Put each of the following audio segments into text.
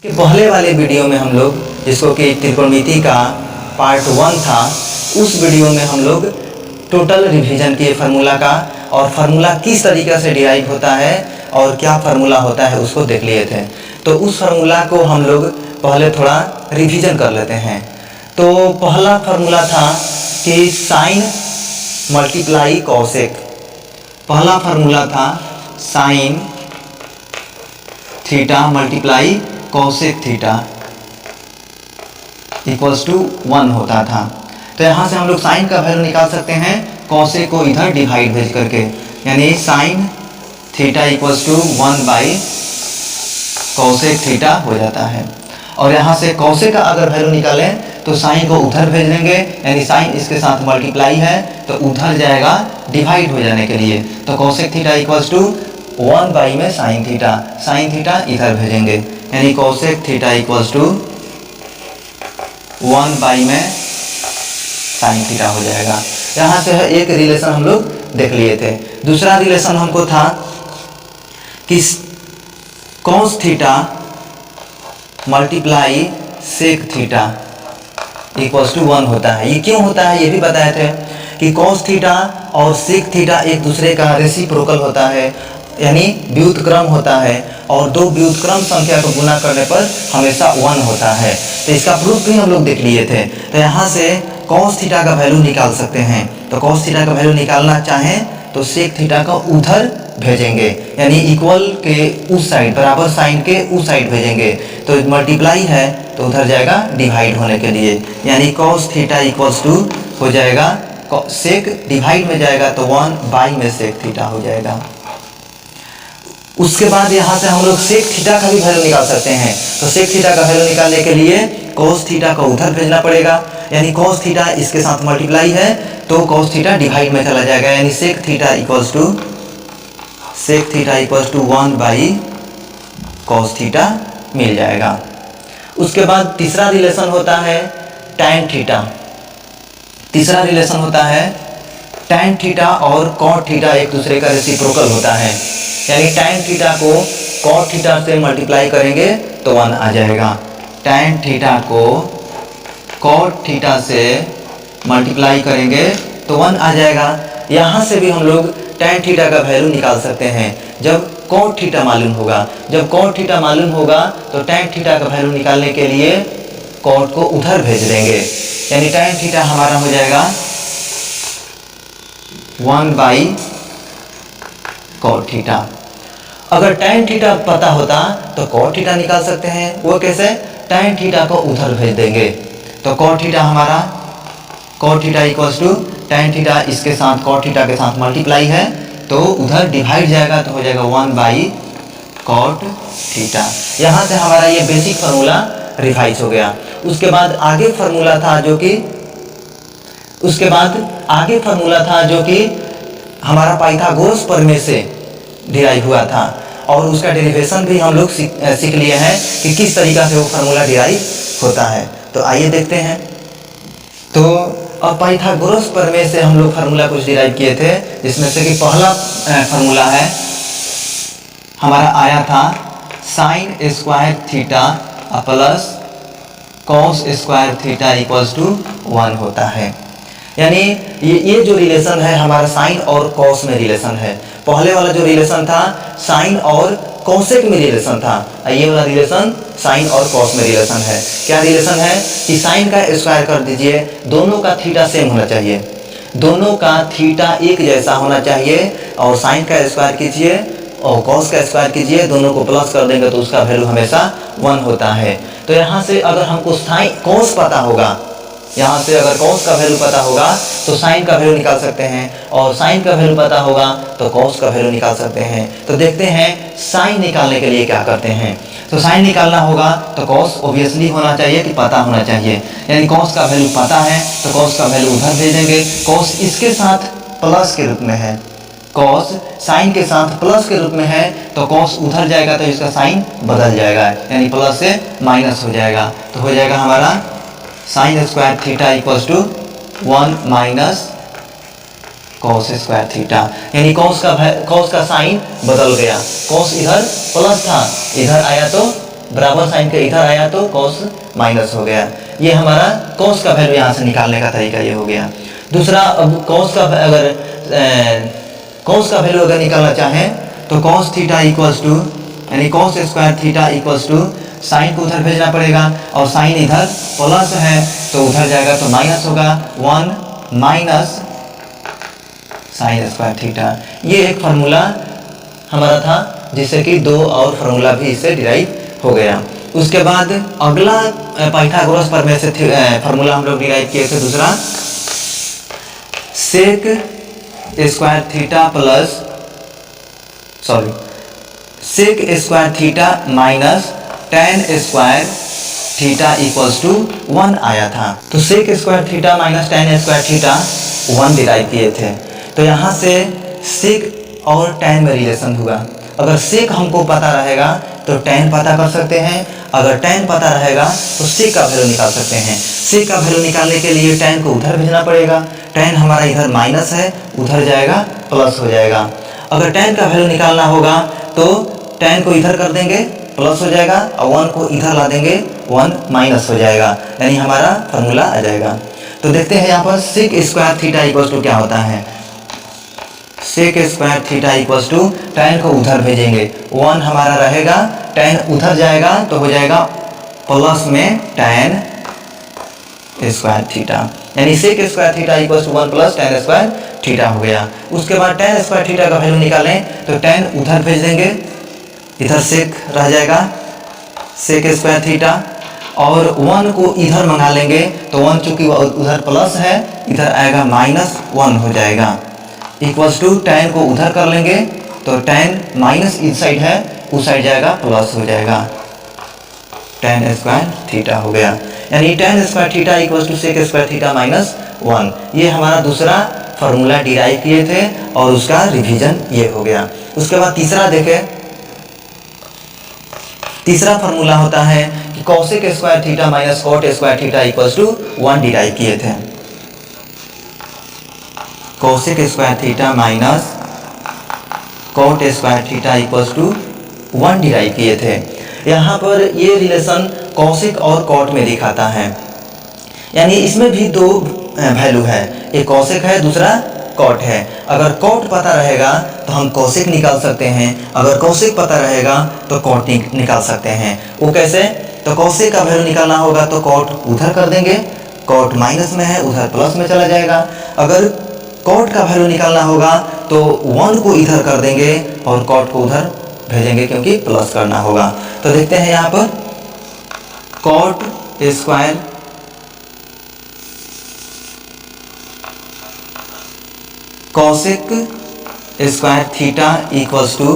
कि पहले वाले वीडियो में हम लोग जिसको कि त्रिकोणमिति का पार्ट 1 था, उस वीडियो में हम लोग टोटल रिवीजन किए फार्मूला का, और फार्मूला किस तरीके से डिराइव होता है और क्या फार्मूला होता है उसको देख लिए थे। तो उस फार्मूला को हम लोग पहले थोड़ा रिवीजन कर लेते हैं। तो पहला फार्मूला था कि साइन मल्टीप्लाई कॉसेक। पहला फार्मूला था sine theta multiply cosec theta equals to 1 होता था। तो यहाँ से हम लोग साइन का वैल्यू निकाल सकते हैं कॉसेक को इधर डिवाइड भेज करके, यानी sine theta equals to 1 by cosec theta हो जाता है। और यहाँ से कॉसेक का अगर वैल्यू निकालें तो साइन को उधर भेज देंगे, यानी साइन इसके साथ मल्टीप्लाई है तो उधर जाएगा डिवाइड हो जाने के लिए। तो cosec theta equals to 1 by में साइन थीटा इधर भेजेंगे, यानी cosec theta equals to 1 by में साइन थीटा हो जाएगा। यहाँ से एक रिलेशन हम लोग देख लिए थे। दूसरा रिलेशन हमको था कि cos theta multiply sec theta equals to 1 होता है। ये क्यों होता है ये भी बताए थे कि कॉस थीटा और सेक थीटा एक दूसरे का रेसिप्रोकल होता है, यानी व्युत्क्रम होता है, और दो व्युत्क्रम संख्या को गुना करने पर हमेशा 1 होता है। तो इसका प्रूफ भी हम लोग देख लिए थे। तो यहाँ से कॉस थीटा का वैल्यू निकाल सकते हैं। तो कॉस थीटा का वैल्यू निकालना चाहें तो सेक थीटा को उधर भेजेंगे, यानी इक्वल के उस साइड, बराबर साइन के उस साइड भेजेंगे। तो मल्टीप्लाई है तो उधर जाएगा डिवाइड होने के लिए, यानी कॉस थीटा इक्वल्स टू हो जाएगा सेक डिवाइड में जाएगा तो 1 बाई में सेक थीटा हो जाएगा। उसके बाद यहाँ से हम लोग सेक थीटा का भी वैल्यू निकाल सकते हैं। तो सेक थीटा का वैल्यू निकालने के लिए कॉस थीटा को उधर भेजना पड़ेगा, यानी कॉस थीटा इसके साथ मल्टीप्लाई है तो कॉस थीटा डिवाइड में चला जाएगा, यानी sec theta equals to 1 by cos theta मिल जाएगा। उसके बाद तीसरा रिलेशन होता है टैन थीटा। तीसरा रिलेशन होता है टैन थीटा और कॉट थीटा एक दूसरे का रेसिप्रोकल होता है, यानी टैन थीटा को कॉट थीटा से मल्टीप्लाई करेंगे तो 1 आ जाएगा। टैन थीटा को कॉट थीटा से मल्टीप्लाई करेंगे तो 1 आ जाएगा। यहाँ से भी हम लोग टैन थीटा का वैल्यू निकाल सकते हैं जब कॉट थीटा मालूम होगा। जब कॉट थीटा मालूम होगा तो टैन थीटा का वैल्यू निकालने के लिए कॉट को उधर भेज देंगे, यानी टैन थीटा हमारा हो जाएगा 1 बाई कॉट थीटा। अगर टैन थीटा पता होता तो कॉट थीटा निकाल सकते हैं। वो कैसे? टैन थीटा को उधर भेज देंगे तो कॉट थीटा हमारा cot theta equals to tan theta इसके साथ कॉट थीटा के साथ मल्टीप्लाई है तो उधर डिवाइड जाएगा तो हो जाएगा 1 बाई कॉट थीटा। यहाँ से हमारा ये बेसिक फार्मूला रिवाइज हो गया। उसके बाद आगे फार्मूला था जो कि हमारा पाइथागोरस प्रमेय से डिराइव हुआ था, और उसका डेरिवेशन भी हम लोग सीख लिए हैं कि किस तरीका से वो फार्मूला डिराइव होता है। तो आइए देखते हैं। तो अब पाइथागोरस प्रमेय से हम लोग फार्मूला कुछ डिराइव किए थे, जिसमें से कि पहला फार्मूला है हमारा आया था sine square theta plus cos square theta equals to 1 होता है। यानी ये जो रिलेशन है हमारा साइन और कॉस में रिलेशन है। पहले वाला जो रिलेशन था साइन और कॉसेक में रिलेशन था, ये वाला रिलेशन साइन और कॉस में रिलेशन है। क्या रिलेशन है कि साइन का स्क्वायर कर दीजिए, दोनों का थीटा सेम होना चाहिए, दोनों का थीटा एक जैसा होना चाहिए, और साइन का स्क्वायर कीजिए और कॉस का स्क्वायर कीजिए, दोनों को प्लस कर देंगे तो उसका वैल्यू हमेशा 1 होता है। तो यहाँ से अगर हमको साइन कॉस पता होगा, यहाँ से अगर कॉस का वैल्यू पता होगा तो साइन का वैल्यू निकाल सकते हैं, और साइन का वैल्यू पता होगा तो कॉस का वैल्यू निकाल सकते हैं। तो देखते हैं साइन निकालने के लिए क्या करते हैं। तो साइन निकालना होगा तो कॉस ऑब्वियसली होना चाहिए कि पता होना चाहिए, यानी कॉस का वैल्यू पता है तो कॉस का वैल्यू उधर भेज देंगे। कॉस इसके साथ प्लस के रूप में है, कॉस साइन के साथ प्लस के रूप में है तो कॉस उधर जाएगा तो इसका साइन बदल जाएगा, यानी प्लस से माइनस हो जाएगा। तो हो जाएगा हमारा sine square theta equals to 1 minus cos square theta, यानी कॉस का साइन बदल गया। कॉस इधर प्लस था, इधर आया तो बराबर साइन के इधर आया तो कॉस माइनस हो गया। ये हमारा कॉस का वैल्यू यहाँ से निकालने का तरीका ये हो गया। दूसरा, अब कॉस का वैल्यू अगर निकालना चाहें तो कॉस थीटा इक्वल्स टू, यानी cos square theta equals to, sine को उधर भेजना पड़ेगा और साइन इधर प्लस है तो उधर जाएगा तो माइनस होगा, 1 माइनस साइन स्क्वायर थीटा। ये एक फार्मूला हमारा था जिससे कि 2 और फार्मूला भी इससे डिराइव हो गया। उसके बाद अगला पाइथागोरस प्रमेय से फार्मूला हम लोग डिराइव किए थे दूसरा, sec square theta plus sec square theta minus tan square theta equals to 1 आया था। तो sec square theta minus tan square theta 1 derive किए थे। तो यहाँ से सेक और टेन में रिलेशन हुआ। अगर सेक हमको पता रहेगा तो टेन पता कर सकते हैं, अगर टेन पता रहेगा तो सेक का वैल्यू निकाल सकते हैं। सेक का वैल्यू निकालने के लिए टेन को उधर भेजना पड़ेगा, टेन हमारा इधर माइनस है, उधर जाएगा प्लस हो जाएगा। अगर टेन का वैल्यू निकालना होगा तो टेन को इधर कर देंगे प्लस हो जाएगा और 1 को इधर ला देंगे 1 माइनस हो जाएगा, यानी हमारा फार्मूला आ जाएगा। तो देखते हैं यहाँ पर sec square theta equals to क्या होता है। Sec square theta equals to, tan को उधर भेजेंगे, 1 हमारा रहेगा, टेन उधर जाएगा तो हो जाएगा प्लस में टेन स्क्वायर थीटा, यानी sec square theta equals to 1 plus tan square theta हो गया। उसके बाद टेन स्क्वायर थीटा का वैल्यू निकालें तो टेन उधर भेज देंगे, इधर सेक रह जाएगा सेक स्क्वायर थीटा, और 1 को इधर मंगा लेंगे तो 1 चूंकि उधर प्लस है इधर आएगा -1 हो जाएगा, इक्वल्स टू टेन को उधर कर लेंगे तो टेन माइनस इस साइड है उस साइड जाएगा प्लस हो जाएगा, टेन स्क्वायर थीटा हो गया, यानी tan square theta equals to sec square theta -1। ये हमारा दूसरा फार्मूला डिराइव किए थे और उसका रिवीजन ये हो गया। उसके बाद तीसरा देखें, तीसरा फार्मूला होता है कि cosec square theta minus cot square theta equals to 1 derive किए थे। Cosec square theta minus cot square theta equals to 1 derive किए थे। यहाँ पर ये रिलेशन कॉसेक और कॉट में दिखाता है, यानी इसमें भी 2 वैल्यू है, एक कॉसेक है दूसरा कॉट है। अगर कॉट पता रहेगा तो हम कॉसेक निकाल सकते हैं, अगर कॉसेक पता रहेगा तो कॉट निकाल सकते हैं। वो कैसे? तो कॉसेक का वैल्यू निकालना होगा तो कॉट उधर कर देंगे, कॉट माइनस में है उधर प्लस में चला जाएगा। अगर कॉट का वैल्यू निकालना होगा तो 1 को इधर कर देंगे और कॉट को उधर भेजेंगे क्योंकि प्लस करना होगा। तो देखते हैं यहाँ पर cot square cosec square theta equals to,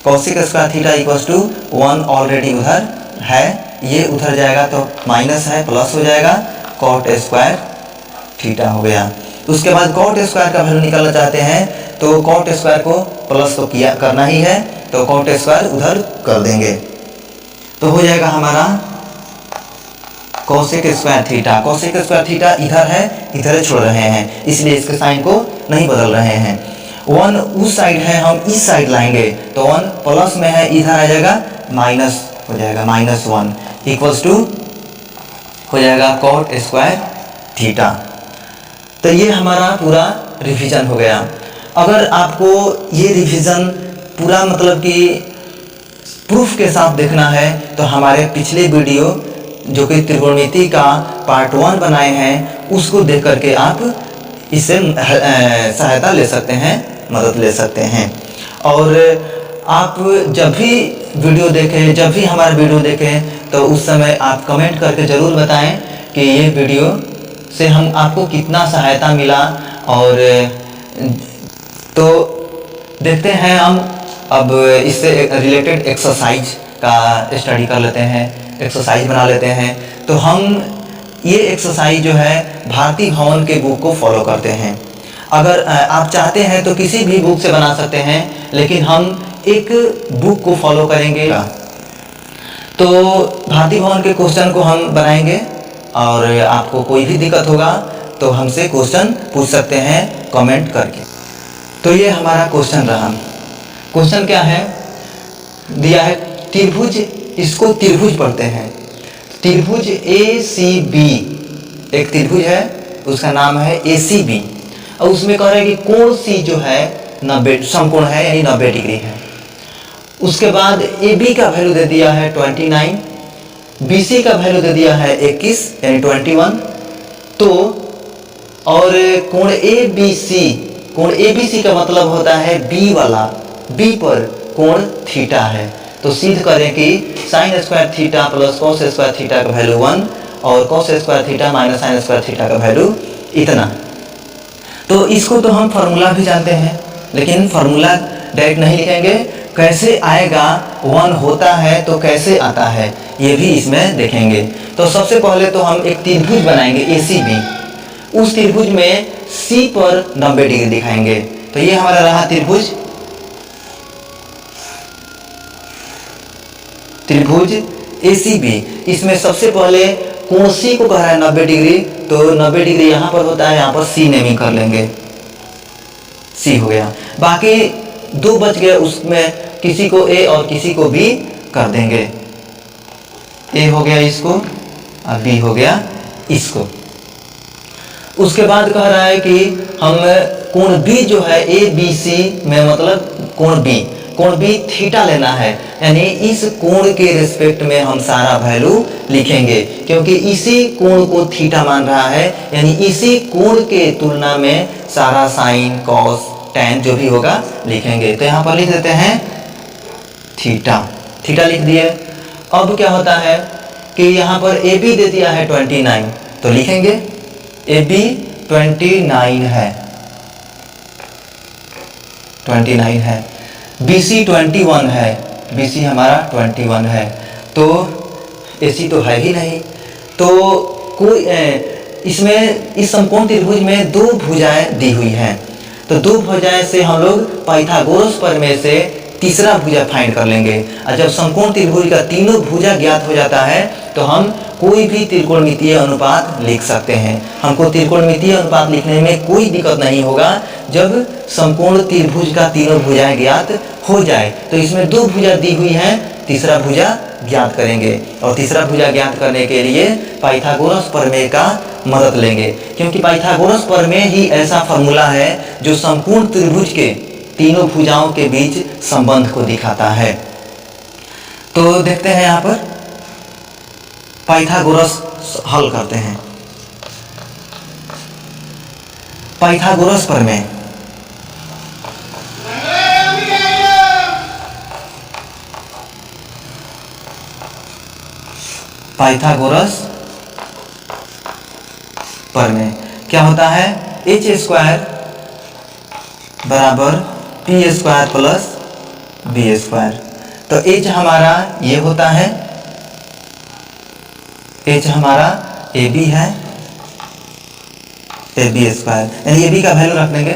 cosec square theta equals to 1 already उधर है, ये उधर जाएगा तो माइनस है प्लस हो जाएगा, कॉट स्क्वायर थीटा हो गया। उसके बाद कॉट स्क्वायर का वैल्यू निकालना चाहते हैं तो कॉट स्क्वायर को प्लस तो किया करना ही है तो कॉट स्क्वायर उधर कर देंगे तो हो जाएगा हमारा cosec square theta. Cosec square theta इधर है, इधर छोड़ रहे हैं इसलिए इसके साइन को नहीं बदल रहे हैं। 1 उस साइड है, हम इस साइड लाएंगे तो 1 प्लस में है इधर आ जाएगा माइनस हो जाएगा, -1 इक्वल्स टू हो जाएगा कॉट स्क्वायर थीटा। तो ये हमारा पूरा रिवीजन हो गया। अगर आपको ये रिवीजन पूरा मतलब कि प्रूफ के साथ देखना है तो हमारे पिछले वीडियो जो कि त्रिकोणमिति का पार्ट 1 बनाए हैं उसको देख करके आप इससे सहायता ले सकते हैं, मदद ले सकते हैं। और आप जब भी वीडियो देखें, जब भी हमारा वीडियो देखें तो उस समय आप कमेंट करके ज़रूर बताएं कि ये वीडियो से हम आपको कितना सहायता मिला। और तो देखते हैं हम अब इससे रिलेटेड एक्सरसाइज का स्टडी कर लेते हैं, एक्सरसाइज बना लेते हैं। तो हम ये एक्सरसाइज जो है भारती भवन के बुक को फॉलो करते हैं। अगर आप चाहते हैं तो किसी भी बुक से बना सकते हैं, लेकिन हम एक बुक को फॉलो करेंगे। तो भारती भवन के क्वेश्चन को हम बनाएंगे और आपको कोई भी दिक्कत होगा तो हमसे क्वेश्चन पूछ सकते हैं कमेंट करके। तो ये हमारा क्वेश्चन रहा। क्वेश्चन क्या है? दिया है त्रिभुज इसको त्रिभुज पढ़ते हैं। त्रिभुज ए सी बी, एक त्रिभुज है उसका नाम है ए सी बी, और उसमें कह रहे हैं कि कोण सी जो है 90 समकोण है, यानी 90 डिग्री है। उसके बाद ए बी का वैल्यू दे दिया है 29, बी सी का वैल्यू दे दिया है 21 यानी 21। तो और कोण ए बी सी, कोण ए बी सी का मतलब होता है बी वाला, बी पर कोण थीटा है। तो सिद्ध करें कि sign square theta plus cos square theta का वैल्यू 1 और cos square theta minus sign square theta का वैल्यू इतना। तो इसको तो हम फार्मूला भी जानते हैं, लेकिन फार्मूला डायरेक्ट नहीं लिखेंगे, कैसे आएगा, 1 होता है तो कैसे आता है ये भी इसमें देखेंगे। तो सबसे पहले तो हम एक त्रिभुज बनाएंगे ए सी बी, उस त्रिभुज में सी पर 90 डिग्री दिखाएंगे। तो ये हमारा रहा त्रिभुज, त्रिभुज ए सी बी। इसमें सबसे पहले कोण सी को कह रहा है 90 डिग्री, तो 90 डिग्री यहाँ पर होता है, यहाँ पर सी नेमिंग कर लेंगे, सी हो गया। बाकी 2 बच गए, उसमें किसी को ए और किसी को बी कर देंगे। ए हो गया इसको और बी हो गया इसको। उसके बाद कह रहा है कि हम कोण बी जो है ए बी सी में, मतलब कोण बी थीटा लेना है, यानी इस कोण के रिस्पेक्ट में हम सारा वैल्यू लिखेंगे, क्योंकि इसी कोण को थीटा मान रहा है, यानी इसी कोण के तुलना में सारा साइन कॉस टैन जो भी होगा लिखेंगे। तो यहाँ पर लिख देते हैं थीटा, थीटा लिख दिए। अब क्या होता है कि यहाँ पर ए बी दे दिया है 29, तो लिखेंगे ए बी 29 है, 29 है। बी सी 21 है, बी सी हमारा 21 है। तो ए सी तो है ही नहीं, तो कोई इसमें इस समकोण त्रिभुज में 2 भुजाएं दी हुई हैं, तो 2 भुजाएं से हम लोग पाइथागोरस प्रमेय से तीसरा भुजा फाइंड कर लेंगे। और जब समकोण त्रिभुज का तीनों भुजा ज्ञात हो जाता है तो हम कोई भी त्रिकोणमितीय अनुपात लिख सकते हैं। हमको त्रिकोणमितीय अनुपात लिखने में कोई दिक्कत नहीं होगा जब समकोण त्रिभुज का तीनों भुजाएं ज्ञात हो जाए। तो इसमें 2 भुजा दी हुई हैं, तीसरा भुजा ज्ञात करेंगे, और तीसरा भुजा ज्ञात करने के लिए पाइथागोरस प्रमेय का मदद लेंगे, क्योंकि पाइथागोरस प्रमेय ही ऐसा फॉर्मूला है जो संपूर्ण त्रिभुज के तीनों भुजाओं के बीच संबंध को दिखाता है। तो देखते हैं यहाँ पर पाइथागोरस हल करते हैं। पाइथागोरस प्रमेय, पाइथागोरस प्रमेय क्या होता है, एच स्क्वायर बराबर P square plus B square. तो एच हमारा ये होता है, एच हमारा ए बी है, ए बी स्क्वायर, यानी ए बी का वैल्यू रख देंगे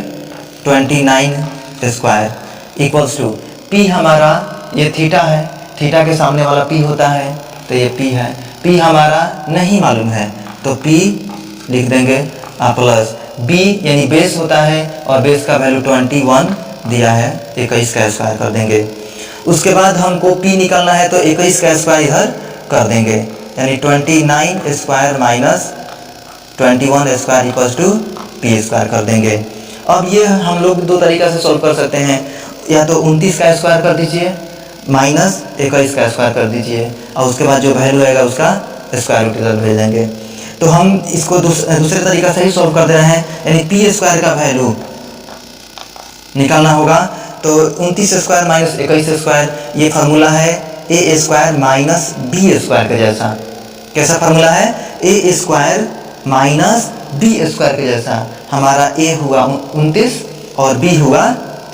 29 स्क्वायर इक्वल्स टू पी हमारा ये थीटा है, थीटा के सामने वाला पी होता है, तो ये पी है, पी हमारा नहीं मालूम है तो पी लिख देंगे प्लस बी यानी बेस होता है, और बेस का वैल्यू 21 दिया है, 21 का स्क्वायर कर देंगे। उसके बाद हमको पी निकालना है तो 21 का स्क्वायर इधर कर देंगे, यानी 29 square minus 21 square equals to P square कर देंगे। अब ये हम लोग 2 तरीका से सॉल्व कर सकते हैं, या तो 29 का स्क्वायर कर दीजिए माइनस 21 का स्क्वायर कर दीजिए, और उसके बाद जो वैल्यू आएगा उसका स्क्वायर रूट इधर भेज देंगे। तो हम इसको दूसरे तरीका से ही सॉल्व कर दे रहे हैं, यानी पी स्क्वायर का वैल्यू निकालना होगा। तो 29 स्क्वायर माइनस 21 स्क्वायर, ये फार्मूला है ए स्क्वायर माइनस बी स्क्वायर के जैसा। कैसा फार्मूला है, ए स्क्वायर माइनस बी स्क्वायर के जैसा। हमारा ए हुआ 29 और बी हुआ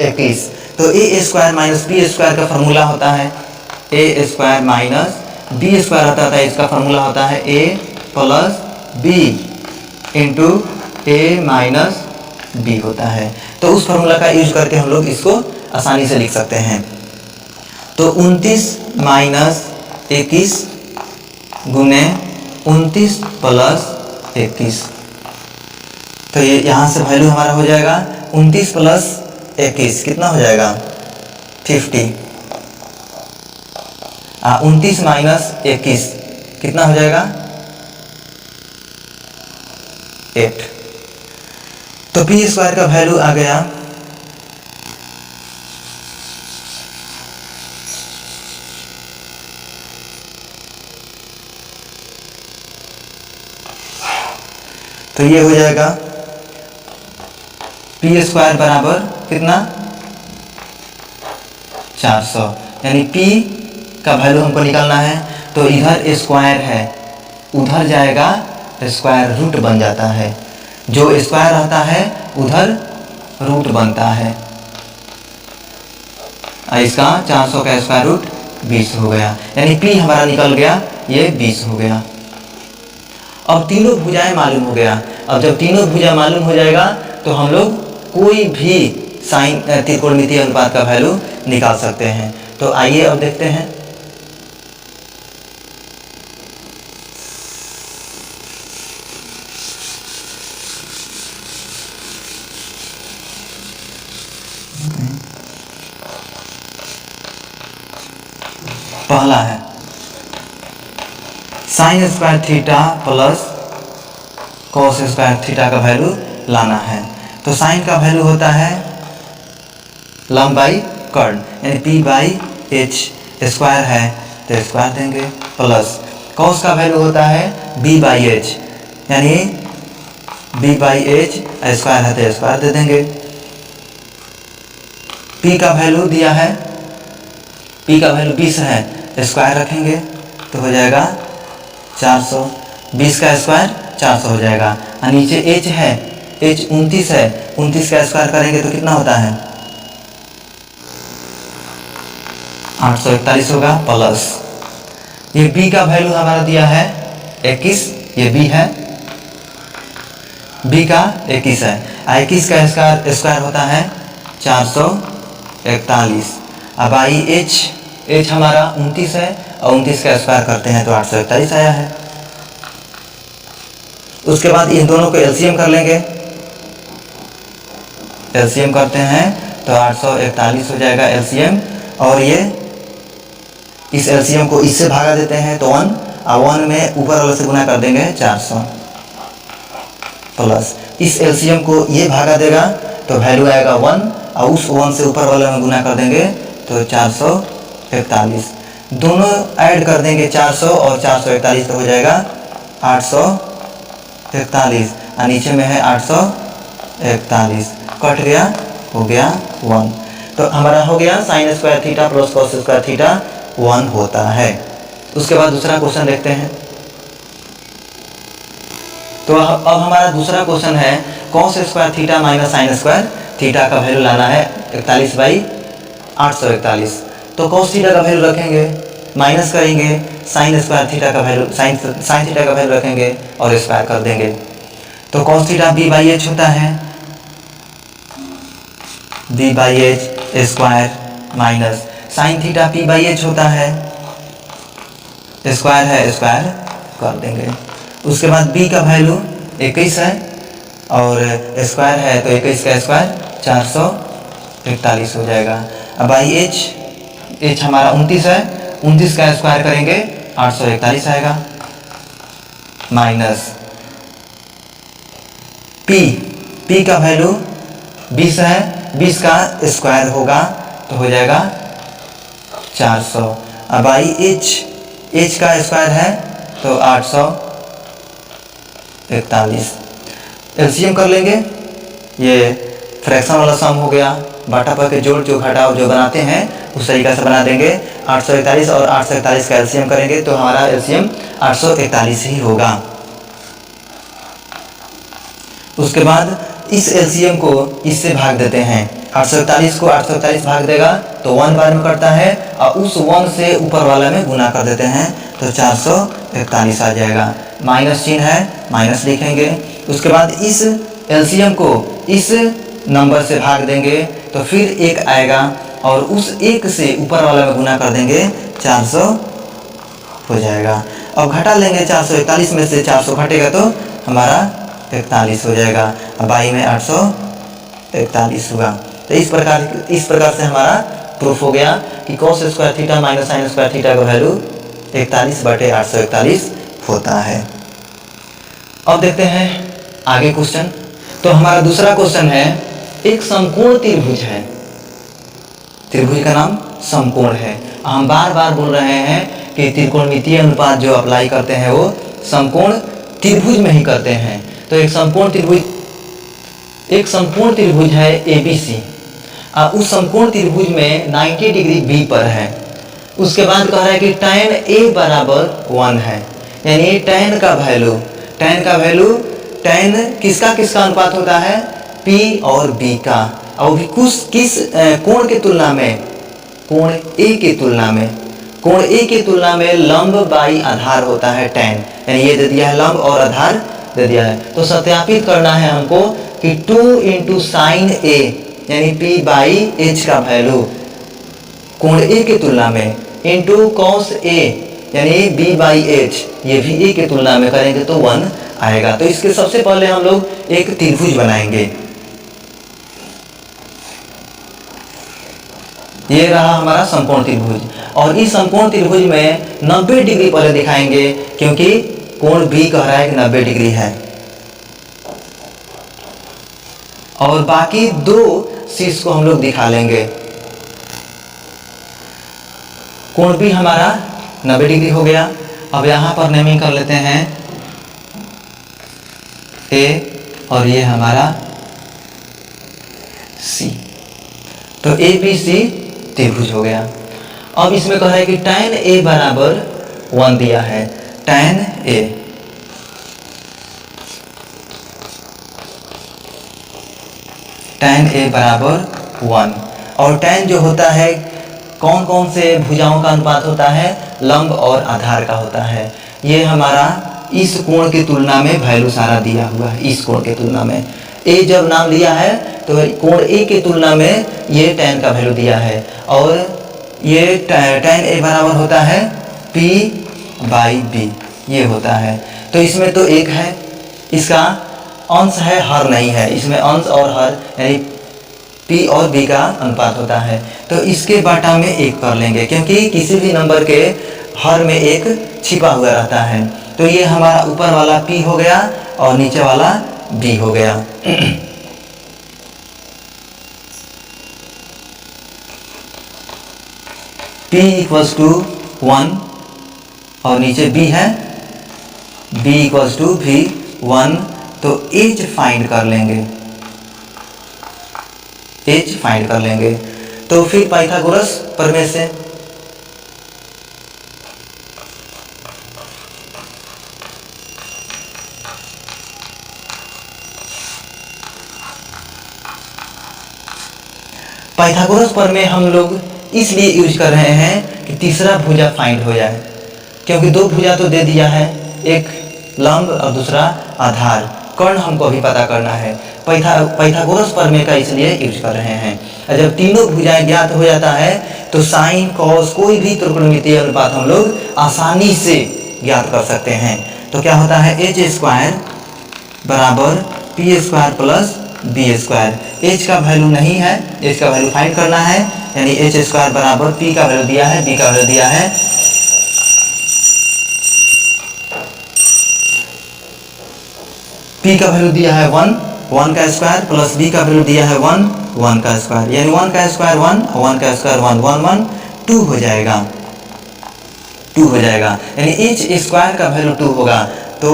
21, तो ए स्क्वायर माइनस बी स्क्वायर का फार्मूला होता है ए स्क्वायर माइनस बी स्क्वायर होता है, इसका फार्मूला होता है ए प्लस बी इंटू ए माइनस बी होता है। तो उस फार्मूला का यूज करके हम लोग इसको आसानी से लिख सकते हैं। तो 29 माइनस 21 गुने 29 प्लस 21, तो ये यहाँ से वैल्यू हमारा हो जाएगा 29 प्लस 21 कितना हो जाएगा 50, 29 माइनस 21 कितना हो जाएगा 8। तो पी स्क्वायर का वैल्यू आ गया तो ये हो जाएगा पी स्क्वायर बराबर कितना 400, यानी पी का वैल्यू हमको निकालना है। तो इधर स्क्वायर है, उधर जाएगा स्क्वायर रूट बन जाता है, जो स्क्वायर रहता है उधर रूट बनता है। इसका 400 का स्क्वायर रूट 20 हो गया, यानी पी हमारा निकल गया ये 20 हो गया। अब तीनों भुजाएं मालूम हो गया। अब जब तीनों भुजा मालूम हो जाएगा तो हम लोग कोई भी साइन त्रिकोणमितीय अनुपात का वैल्यू निकाल सकते हैं। तो आइए अब देखते हैं। पहला है sign square theta plus cos square theta का वैल्यू लाना है। तो साइन का वैल्यू होता है लंबाई कर्ण, यानी पी बाई एच स्क्वायर है तो स्क्वायर देंगे, प्लस कॉस का वैल्यू होता है बी बाई एच, यानी बी बाई एच स्क्वायर है तो स्क्वायर दे देंगे। पी का वैल्यू दिया है, पी का वैल्यू 20 है, स्क्वायर रखेंगे तो हो जाएगा 400, 20 का स्क्वायर 400 हो जाएगा। और नीचे h है, h 29 है, 29 का स्क्वायर करेंगे तो कितना होता है 841 होगा, प्लस ये b का वैल्यू हमारा दिया है 21, ये b है, b का 21 है, 21 का स्क्वायर होता है 441। अब आई h हमारा 29 है और 29 का स्क्वायर करते हैं तो 841 आया है। उसके बाद इन दोनों को एलसीएम कर लेंगे, एलसीएम करते हैं तो 841 हो जाएगा एलसीएम, और ये इस एलसीएम को इससे भागा देते हैं तो 1, और 1 में ऊपर वाले से गुना कर देंगे 400, प्लस इस एलसीएम को ये भागा देगा तो वैल्यू आएगा 1, और उस 1 से ऊपर वाले में गुना कर देंगे तो 441। दोनों ऐड कर देंगे 400 और 441 तो हो जाएगा 841, और नीचे में है 841, कट गया, हो गया 1। तो हमारा हो गया sign square theta plus cos square theta 1 होता है। उसके बाद दूसरा क्वेश्चन देखते हैं। तो अब हमारा दूसरा क्वेश्चन है cos square theta minus sign square theta का वैल्यू लाना है 41/841। तो कॉस थीटा का वैल्यू रखेंगे, माइनस करेंगे, साइन स्क्वायर थीटा का वैल्यू साइन थीटा का वैल्यू रखेंगे और स्क्वायर कर देंगे। तो cos theta b by H होता है, b by H square minus sine theta p by H होता है, स्क्वायर है, स्क्वायर कर देंगे। उसके बाद b का वैल्यू 21 है और स्क्वायर है तो 21 का स्क्वायर 441 हो जाएगा। अब बाई h हमारा 29 है, 29 का स्क्वायर करेंगे 841 आएगा, माइनस p का वैल्यू 20 है, 20 का स्क्वायर होगा तो हो जाएगा 400। अब बाई h का स्क्वायर है तो 841। एलसीएम कर लेंगे, ये फ्रैक्शन वाला सम हो गया, बाटा पर के जोड़ जो घटाव जो बनाते हैं उस तरीका से बना देंगे। 841 और 841 का एलसीएम करेंगे तो हमारा एलसीएम 841 ही होगा। उसके बाद इस एलसीएम को इससे भाग देते हैं, 841 को 841 भाग देगा तो 1 बार में करता है और उस 1 से ऊपर वाला में गुना कर देते हैं तो 441 आ जाएगा। माइनस चिन्ह है, माइनस लिखेंगे। उसके बाद इस एलसीएम को इस नंबर से भाग देंगे तो फिर 1 आएगा और उस 1 से ऊपर वाला में गुना कर देंगे 400 हो जाएगा। अब घटा लेंगे 441 में से 400 घटेगा तो हमारा 41 हो जाएगा। अब बाई में 841 होगा। तो इस प्रकार से हमारा प्रूफ हो गया कि cos square theta minus sign square theta का वैल्यू 41/841 होता है। अब देखते हैं आगे क्वेश्चन। तो हमारा दूसरा क्वेश्चन है, एक समकोण त्रिभुज है, त्रिभुज का नाम समकोण है। हम बार बार बोल रहे हैं कि त्रिकोणमितीय अनुपात जो अप्लाई करते हैं वो समकोण त्रिभुज में ही करते हैं। तो एक समकोण त्रिभुज है ABC, उस समकोण त्रिभुज में 90 डिग्री B पर है। उसके बाद कह रहा है कि tan A बराबर 1 है, यानी tan का वैल्यू tan किसका अनुपात होता है, P और B का, और भी किस कोण के तुलना में, कोण A के तुलना में लंब बाई आधार होता है tan, यानी ये दे दिया है लंब और आधार दे दिया है। तो सत्यापित करना है हमको कि 2 × sin A यानी P/H का वैल्यू कोण A के तुलना में इंटू cos A यानी B/H, ये भी A के तुलना में करेंगे तो 1 आएगा। तो इसके सबसे पहले हम लोग एक त्रिभुज बनाएंगे। ये रहा हमारा समकोण त्रिभुज, और इस समकोण त्रिभुज में 90 डिग्री पहले दिखाएंगे, क्योंकि कोण B कह रहा है कि 90 डिग्री है, और बाकी 2 शीर्ष को हम लोग दिखा लेंगे। कोण B हमारा 90 डिग्री हो गया। अब यहाँ पर नेमिंग कर लेते हैं A, और ये हमारा C, तो ABC त्रिभुज हो गया। अब इसमें कह रहा है कि tan A बराबर 1 दिया है, tan A बराबर 1, और tan जो होता है कौन कौन से भुजाओं का अनुपात होता है, लंब और आधार का होता है। ये हमारा इस कोण की तुलना में वैल्यू सारा दिया हुआ है। इस कोण की तुलना में A जब नाम लिया है तो कोण A की तुलना में ये tan का वैल्यू दिया है, और ये tan A बराबर होता है P/B, ये होता है। तो इसमें तो एक है, इसका अंश है, हर नहीं है। इसमें अंश और हर यानी P और B का अनुपात होता है। तो इसके बाटा में 1 कर लेंगे, क्योंकि किसी भी नंबर के हर में 1 छिपा हुआ रहता है। तो ये हमारा ऊपर वाला P हो गया और नीचे वाला B हो गया। P = 1 और नीचे B है, B = भी 1, तो H फाइंड कर लेंगे। तो फिर पाइथागोरस प्रमेय से पाइथागोरस प्रमेय हम लोग इसलिए यूज कर रहे हैं कि तीसरा भुजा फाइंड हो जाए, क्योंकि 2 भुजा तो दे दिया है, एक लंब और दूसरा आधार। कर्ण हमको भी पता करना है। पाइथागोरस प्रमेय का इसलिए यूज कर रहे हैं। जब तीनों भुजाएं ज्ञात हो जाता है तो साइन कॉस कोई भी त्रिकोणमितीय अनुपात हम लोग आसानी से ज्ञात कर सकते हैं। तो क्या होता है, H² बराबर P² प्लस B²। H का वैल्यू नहीं है, H का वैल्यू फाइंड करना है, यानी H² बराबर P का वैल्यू दिया है, B का वैल्यू दिया है, P का वैल्यू दिया है 1 का स्क्वायर, प्लस B का वैल्यू दिया है 1 का स्क्वायर, यानी 1 का स्क्वायर 1 और 1 का स्क्वायर 1 2 हो जाएगा, यानी H² का वैल्यू 2 होगा। तो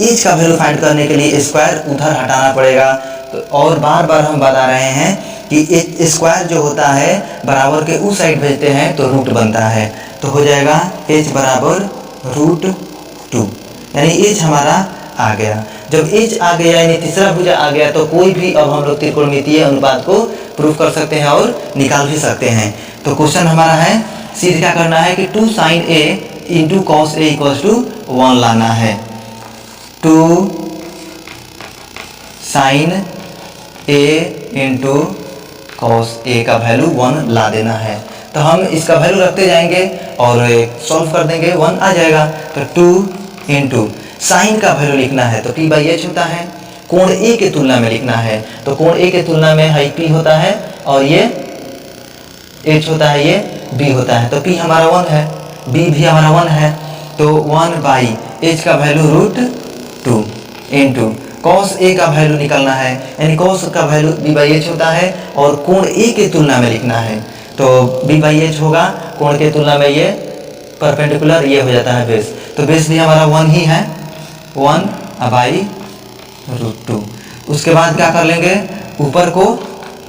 H का वैल्यू फाइंड करने के लिए स्क्वायर उधर हटाना पड़ेगा। तो और बार बार हम बता रहे हैं कि H² जो होता है बराबर के उस साइड भेजते हैं तो रूट बनता है, तो हो जाएगा H बराबर √2, यानी H हमारा आ गया। जब H आ गया यानी तीसरा भुजा आ गया, तो कोई भी अब हम लोग त्रिकोणमितीय अनुपात को प्रूव कर सकते हैं और निकाल भी सकते हैं। तो क्वेश्चन हमारा है, सीधे क्या करना है कि 2 sin A into cos A = 1 लाना है। 2 sin A into cos A का वैल्यू 1 ला देना है। तो हम इसका वैल्यू रखते जाएंगे और सॉल्व कर देंगे, 1 आ जाएगा। तो 2 इंटू साइन का वैल्यू लिखना है तो P/H होता है, कोण A के तुलना में लिखना है तो कोण A के तुलना में हाई P होता है, और ये एच होता है ये, बी होता है, तो पी हमारा 1 है, बी भी हमारा 1 है, तो 1 बाई एच का वैल्यू √2 इंटू कॉस ए का वैल्यू निकालना है, यानी कॉस का वैल्यू बी बाई एच होता है और कोण ए के तुलना में लिखना है, तो बी बाई एच होगा, कोण के तुलना में ये परपेंडिकुलर ये हो जाता है बेस, तो बेस भी हमारा 1 ही है, 1 बाई √2। उसके बाद क्या कर लेंगे, ऊपर को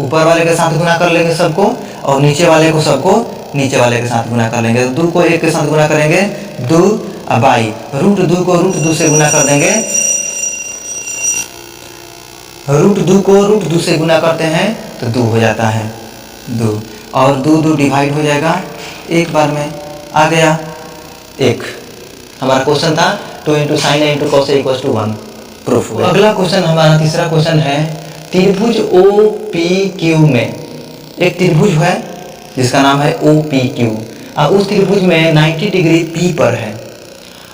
ऊपर वाले के साथ गुना कर लेंगे सबको, और नीचे वाले को सबको नीचे वाले के साथ गुना कर लेंगे, तो 2 को 1 के साथ गुना करेंगे, 2 बाई √2 को √2 से गुना कर देंगे, √2 को √2 से गुना करते हैं तो 2 हो जाता है, 2 और 2 डिवाइड हो जाएगा एक बार में, आ गया 1। हमारा क्वेश्चन था 2 × sin A × cos A = 1, proof हुआ। अगला क्वेश्चन हमारा तीसरा क्वेश्चन है, त्रिभुज OPQ में एक त्रिभुज है जिसका नाम है OPQ, और उस त्रिभुज में 90 डिग्री P पर है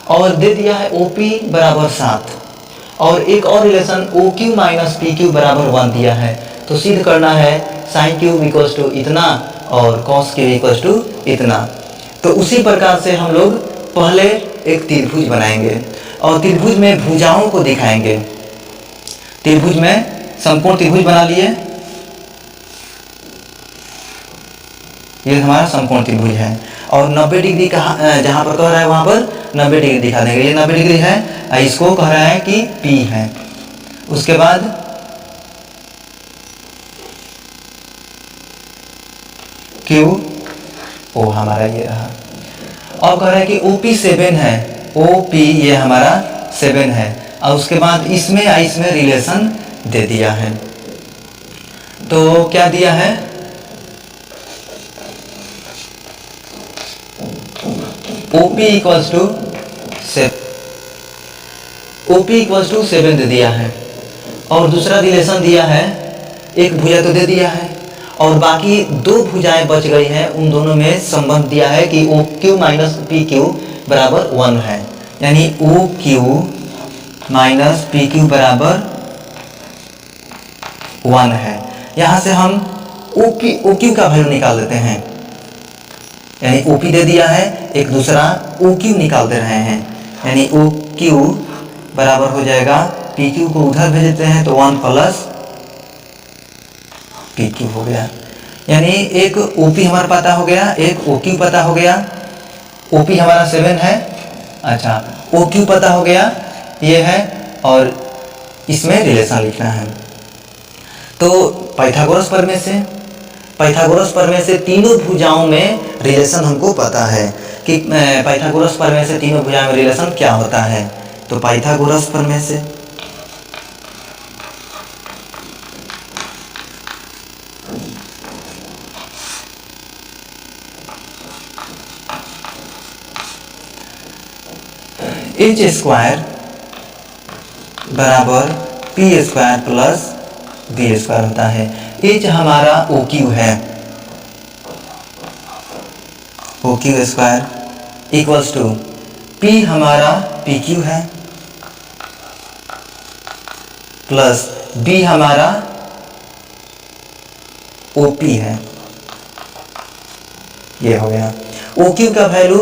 और दे दिया है OP बराबर 7 और एक और रिलेशन OQ - PQ बराबर 1 दिया है, तो सिद्ध करना है sin Q = इतना और cos Q = इतना। तो उसी प्रकार से हम लोग पहले एक त्रिभुज बनाएंगे और त्रिभुज में भुजाओं को दिखाएंगे। त्रिभुज में समकोण त्रिभुज बना लिए, ये हमारा समकोण त्रिभुज है और 90 डिग्री का जहाँ पर कह रहा है वहाँ पर 90 डिग्री दिखा देंगे, ये 90 डिग्री है, इसको कह रहा है कि P है। उसके बाद Q O हमारा ये रहा, और कह रहा है कि OP 7 है, OP ये हमारा 7 है, और उसके बाद इसमें रिलेशन दे दिया है, तो क्या दिया है, OP = 7 दे दिया है और दूसरा रिलेशन दिया है, एक भुजा तो दे दिया है और बाकी 2 भुजाएं बच गई हैं, उन दोनों में संबंध दिया है कि OQ - PQ बराबर 1 है, यानी OQ - PQ बराबर 1 है। यहाँ से हम OQ का वैल्यू निकाल देते हैं, यानी OP दे दिया है, एक दूसरा OQ निकाल दे रहे हैं, यानी OQ बराबर हो जाएगा, PQ को उधर भेज देते हैं तो 1 + PQ हो गया, यानी एक OP हमारा पता हो गया, एक OQ पता हो गया। OP हमारा 7 है, अच्छा OQ पता हो गया, ये है, और इसमें रिलेशन लिखना है। तो पाइथागोरस प्रमेय से तीनों भुजाओं में रिलेशन हमको पता है कि पाइथागोरस प्रमेय से तीनों भुजाओं में रिलेशन क्या होता है, तो पाइथागोरस प्रमेय से H² बराबर P² + B² होता है। H हमारा OQ है, OQ² = P हमारा PQ है प्लस B हमारा OP है, ये हो गया। OQ का वैल्यू,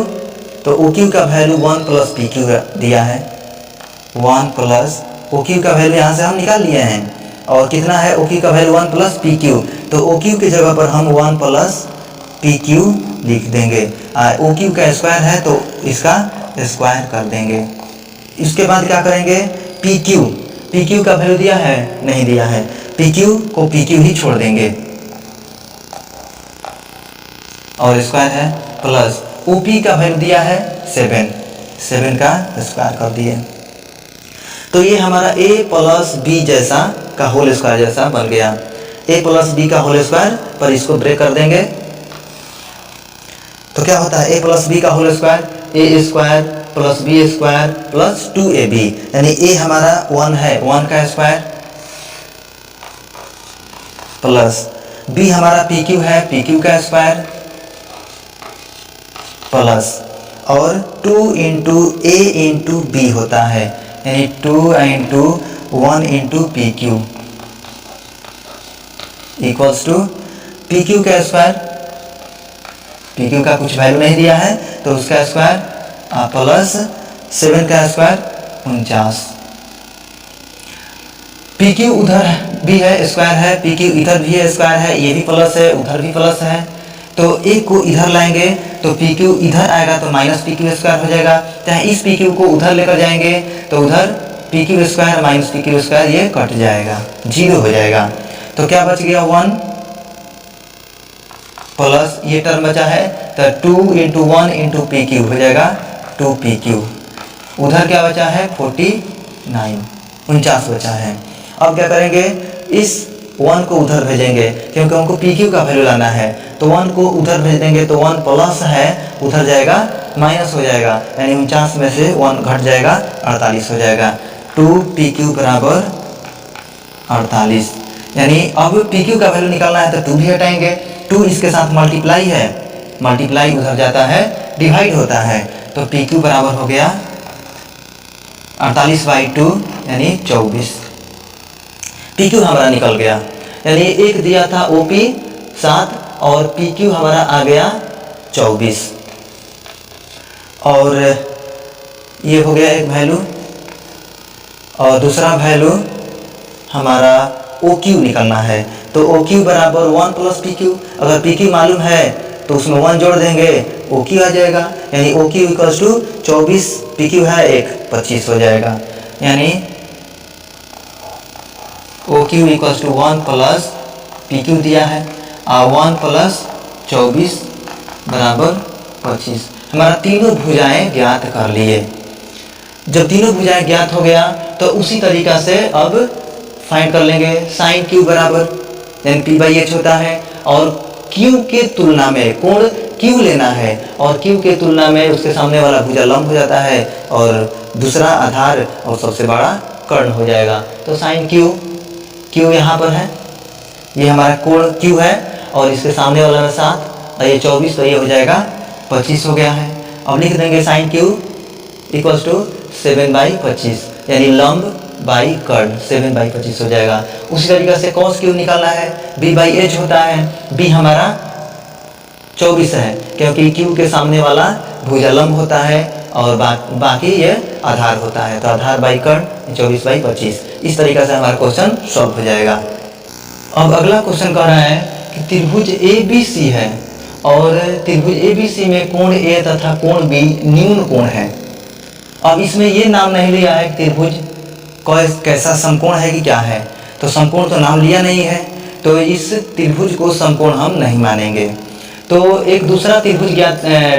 तो OQ का वैल्यू 1 + PQ दिया है, 1 + OQ का वैल्यू यहाँ से हम निकाल लिए हैं, और कितना है OQ का वैल्यू 1 + PQ, तो OQ की जगह पर हम 1 + PQ लिख देंगे, OQ का स्क्वायर है तो इसका स्क्वायर कर देंगे। इसके बाद क्या करेंगे, PQ का वैल्यू दिया है, नहीं दिया है, PQ को PQ ही छोड़ देंगे और स्क्वायर है, प्लस OP का वैल्यू दिया है 7 का स्क्वायर कर दिए, तो ये हमारा A + B जैसा का होल स्क्वायर जैसा बन गया। A + B का होल स्क्वायर पर इसको ब्रेक कर देंगे, तो क्या होता है A + B का whole square, A² + B² + 2AB, यानी A हमारा 1 है, 1 का स्क्वायर, प्लस B हमारा PQ है, PQ का स्क्वायर, प्लस और 2 × A × B होता है, यानी 2 × 1 × PQ = PQ का स्क्वायर पी क्यू का कुछ वैल्यू नहीं दिया है तो उसका स्क्वायर प्लस 7 का स्क्वायर 49। पी क्यू उधर भी है स्क्वायर है, पी क्यू इधर भी है स्क्वायर है, ये भी प्लस है उधर भी प्लस है, तो एक को इधर लाएंगे तो पी क्यू इधर आएगा तो माइनस पी क्यू स्क्वायर हो जाएगा। चाहे इस पी क्यू को उधर लेकर जाएंगे तो उधर P Q square minus P Q square ये कट जाएगा, 0 हो जाएगा। तो क्या बच गया 1 प्लस ये टर्म बचा है तो 2 इंटू 1 इंटू पी क्यू हो जाएगा 2 पी क्यू। उधर क्या बचा है 49 बचा है। अब क्या करेंगे, इस 1 को उधर भेजेंगे क्योंकि हमको पी क्यू का वैल्यू लाना है, तो 1 को उधर भेज देंगे तो 1 प्लस है उधर जाएगा माइनस हो जाएगा, यानी 49 में से 1 घट जाएगा 48 हो जाएगा। 2 पी क्यू बराबर 48, यानी अब पी क्यू का वैल्यू निकालना है तो 2 भी हटाएंगे, 2 इसके साथ मल्टीप्लाई है, मल्टीप्लाई उधर जाता है डिवाइड होता है, तो पी क्यू बराबर हो गया 48/2 यानी 24। पी क्यू हमारा निकल गया, यानी एक दिया था ओपी 7 और पी क्यू हमारा आ गया 24। और ये हो गया एक वैल्यू, और दूसरा वैल्यू हमारा ओ क्यू निकलना है, तो ओ क्यू बराबर 1 प्लस पी क्यू। अगर पी क्यू मालूम है तो उसमें 1 जोड़ देंगे ओ क्यू आ जाएगा, यानी O Q equals to 24 P Q है 1 25 हो जाएगा, यानी O Q equals to 1 plus P Q दिया है 1 प्लस 24 बराबर 25। हमारा तीनों भुजाएं ज्ञात कर लिए। जब तीनों भुजाएं ज्ञात हो गया तो उसी तरीका से अब फाइंड कर लेंगे साइन क्यू बराबर, यानी पी बाई एच होता है, और क्यू के तुलना में कोण क्यू लेना है, और क्यू के तुलना में उसके सामने वाला भुजा लंब हो जाता है और दूसरा आधार और सबसे बड़ा कर्ण हो जाएगा। तो साइन क्यू यहाँ पर है, ये हमारा कोण क्यू है और इसके सामने वाला में 7 और ये 24, तो ये हो जाएगा 25 हो गया है। अब लिख देंगे साइन क्यू इक्वल्स टू 7/25, यानी लंब बाई कर्ण 7/25 हो जाएगा। उसी तरीके से कॉस क्यू निकालना है, बी बाई एच होता है, बी हमारा 24 है क्योंकि क्यू के सामने वाला भुजा लंब होता है और बाकी ये आधार होता है, तो आधार बाई कर्ण 24/25। इस तरीके से हमारा क्वेश्चन सॉल्व हो जाएगा। अब अगला क्वेश्चन कह रहा है कि त्रिभुज ए बी सी है और त्रिभुज ए बी सी में कोण ए तथा कोण बी न्यून कोण है। अब इसमें ये नाम नहीं लिया है कि त्रिभुज कैसा समकोण है कि क्या है, तो समकोण तो नाम लिया नहीं है, तो इस त्रिभुज को समकोण हम नहीं मानेंगे। तो एक दूसरा त्रिभुज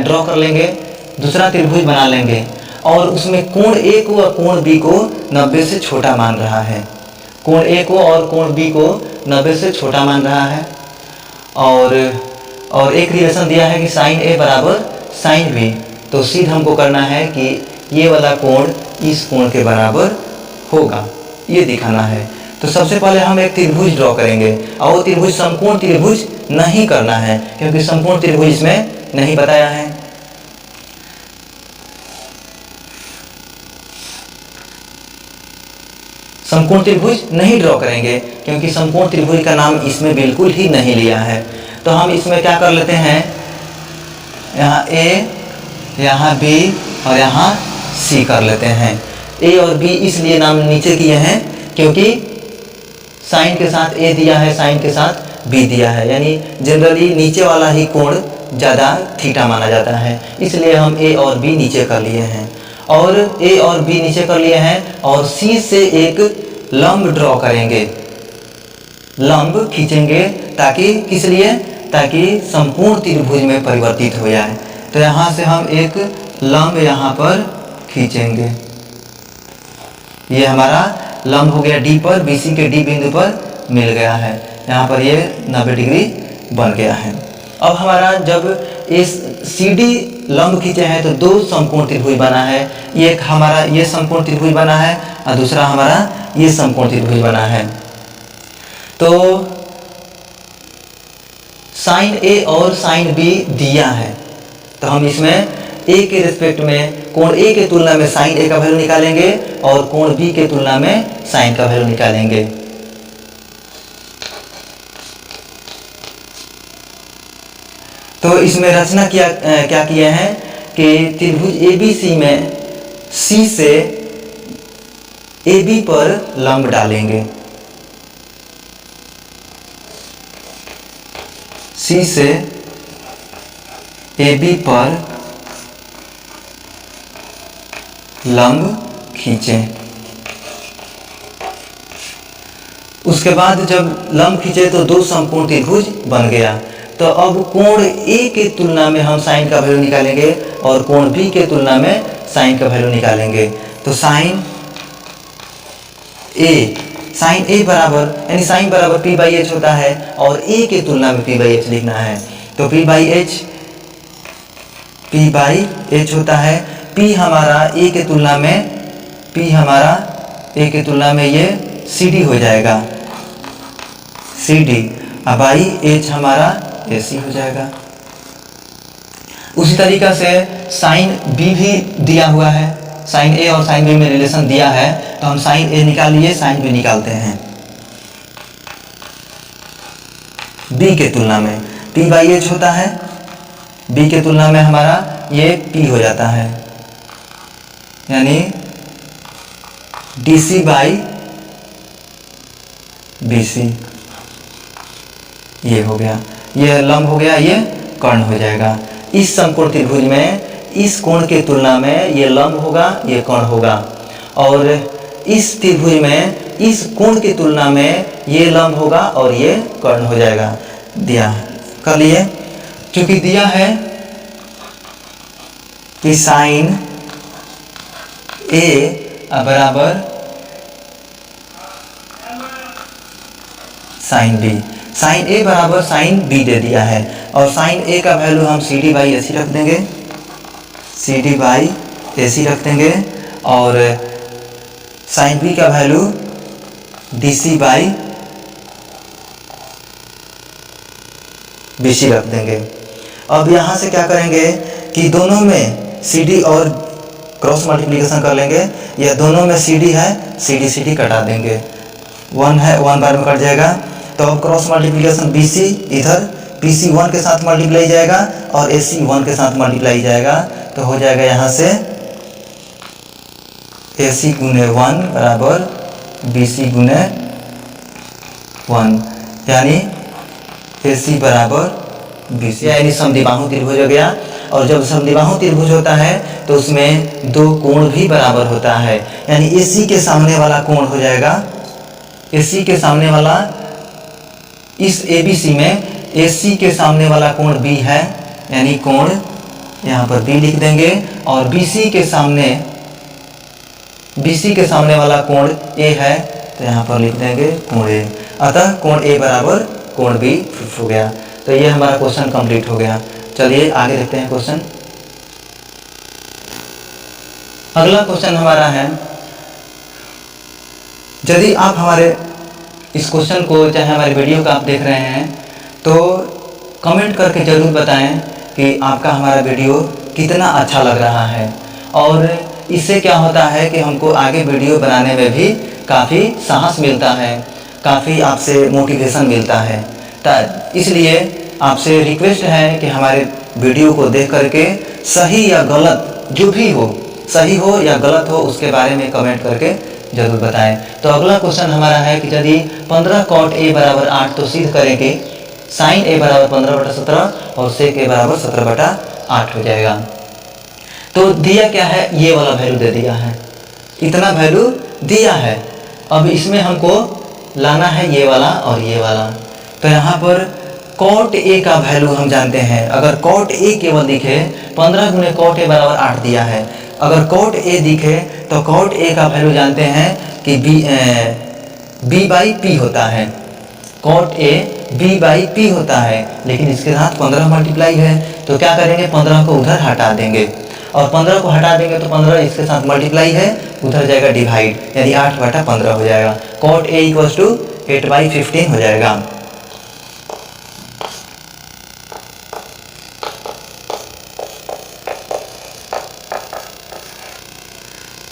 ड्रॉ कर लेंगे, दूसरा त्रिभुज बना लेंगे और उसमें कोण ए को और कोण बी को 90 से छोटा मान रहा है, कोण ए को और कोण बी को 90 से छोटा मान रहा है। और एक रिलेशन दिया है कि साइन ए बराबर साइन बी, तो सीध हमको करना है कि ये वाला कोण इस कोण के बराबर होगा, ये दिखाना है। तो सबसे पहले हम एक त्रिभुज ड्रॉ करेंगे और वो त्रिभुज समकोण त्रिभुज नहीं करना है क्योंकि समकोण त्रिभुज इसमें नहीं बताया है। समकोण त्रिभुज नहीं ड्रॉ करेंगे क्योंकि समकोण त्रिभुज का नाम इसमें बिल्कुल ही नहीं लिया है। तो हम इसमें क्या कर लेते हैं, यहाँ ए, यहाँ बी और यहाँ सी कर लेते हैं। ए और बी इसलिए नाम नीचे किए हैं क्योंकि साइन के साथ ए दिया है, साइन के साथ बी दिया है, यानी जनरली नीचे वाला ही कोण ज़्यादा थीटा माना जाता है, इसलिए हम ए और बी नीचे कर लिए हैं। और ए और बी नीचे कर लिए हैं और सी से एक लंब ड्रॉ करेंगे, लंब खींचेंगे, ताकि किस लिए, ताकि संपूर्ण त्रिभुज में परिवर्तित हो जाए। तो यहाँ से हम एक लंब यहाँ पर खींचेंगे, ये हमारा लंब हो गया डी पर, बीसी के डी बिंदु पर मिल गया है, यहाँ पर ये 90 डिग्री बन गया है। अब हमारा जब इस सी डी लंब खींचे हैं तो 2 समकोण त्रिभुज बना है, एक हमारा ये समकोण त्रिभुज बना है और दूसरा हमारा ये समकोण त्रिभुज बना है। तो साइन ए और साइन बी दिया है, तो हम इसमें ए के रिस्पेक्ट में कोण ए के तुलना में साइन ए का वैल्यू निकालेंगे और कोण बी के तुलना में साइन का वैल्यू निकालेंगे। तो इसमें रचना क्या किए हैं कि त्रिभुज ABC में C से AB पर लंब डालेंगे, C से AB पर लंब खींचें। उसके बाद जब लंब खींचे तो दो समकोण त्रिभुज बन गया। तो अब कोण A के तुलना में हम साइन का वैल्यू निकालेंगे और कोण B के तुलना में साइन का वैल्यू निकालेंगे। तो साइन A बराबर, यानी साइन बराबर P/H होता है और A के तुलना में P/H लिखना है। तो P/H होता है, P हमारा A के तुलना में ये CD हो जाएगा, CD। अब H हमारा AC हो जाएगा। उसी तरीका से साइन B भी दिया हुआ है, साइन A और साइन B में रिलेशन दिया है, तो हम साइन A निकाल लिए, साइन B निकालते हैं। B के तुलना में P/H होता है, B के तुलना में हमारा ये P हो जाता है, यानी DC/BC। ये हो गया, ये लंब हो गया, ये कर्ण हो जाएगा। इस समकोण त्रिभुज में इस कोण के तुलना में ये लंब होगा, ये कर्ण होगा, और इस त्रिभुज में इस कोण की तुलना में ये लंब होगा और ये कर्ण हो जाएगा। दिया कर लिए, क्योंकि दिया है कि साइन A बराबर साइन B, साइन A बराबर साइन B दे दिया है, और साइन A का वैल्यू हम CD/AC रख देंगे, CD/AC रख देंगे, और साइन B का वैल्यू DC/BC रख देंगे। अब यहाँ से क्या करेंगे कि दोनों में CD और क्रॉस मल्टीप्लिकेशन कर लेंगे, या दोनों में CD है, CD कटा देंगे, 1 है 1 बार में कट जाएगा। तो अब क्रॉस मल्टीप्लिकेशन BC इधर PC 1 के साथ मल्टीप्लाई जाएगा और AC 1 के साथ मल्टीप्लाई जाएगा, तो हो जाएगा यहाँ से AC गुने 1 बराबर BC गुने 1, यानी AC बराबर BC, यानी समद्विबाहु त्रिभुज हो गया। और जब समद्विबाहु त्रिभुज होता है तो उसमें दो कोण भी बराबर होता है, यानी AC के सामने वाला कोण हो जाएगा, AC के सामने वाला, इस ABC में AC के सामने वाला कोण B है, यानी कोण यहाँ पर B लिख देंगे, और BC के सामने वाला कोण A है, तो यहाँ पर लिख देंगे कोण A। अतः कोण A बराबर कोण B हो गया। तो ये हमारा क्वेश्चन कंप्लीट हो गया। चलिए आगे देखते हैं क्वेश्चन। अगला क्वेश्चन हमारा है, यदि आप हमारे इस क्वेश्चन को, चाहे हमारे वीडियो का आप देख रहे हैं, तो कमेंट करके ज़रूर बताएं कि आपका हमारा वीडियो कितना अच्छा लग रहा है, और इससे क्या होता है कि हमको आगे वीडियो बनाने में भी काफ़ी साहस मिलता है, काफ़ी आपसे मोटिवेशन मिलता है। इसलिए आपसे रिक्वेस्ट है कि हमारे वीडियो को देख करके सही या गलत जो भी हो, सही हो या गलत हो, उसके बारे में कमेंट करके जरूर बताएं। तो अगला क्वेश्चन हमारा है कि यदि 15 cot A बराबर 8, तो सिद्ध करें कि साइन A बराबर 15/17 और सेक A बराबर 17/8 हो जाएगा। तो दिया क्या है, ये वाला वैल्यू दे दिया है, इतना वैल्यू दिया है। अब इसमें हमको लाना है ये वाला और ये वाला। तो यहाँ पर cot A का वैल्यू हम जानते हैं, अगर cot A केवल दिखे 15 गुने cot A बराबर 8 दिया है, अगर cot A दिखे तो cot A का वैल्यू जानते हैं कि B/P होता है, cot A B/P होता है, लेकिन इसके साथ 15 मल्टीप्लाई है, तो क्या करेंगे 15 को उधर हटा देंगे, और 15 को हटा देंगे तो 15 इसके साथ मल्टीप्लाई है, उधर जाएगा डिवाइड, यानी 8/15 हो जाएगा। cot A = 8/15 हो जाएगा।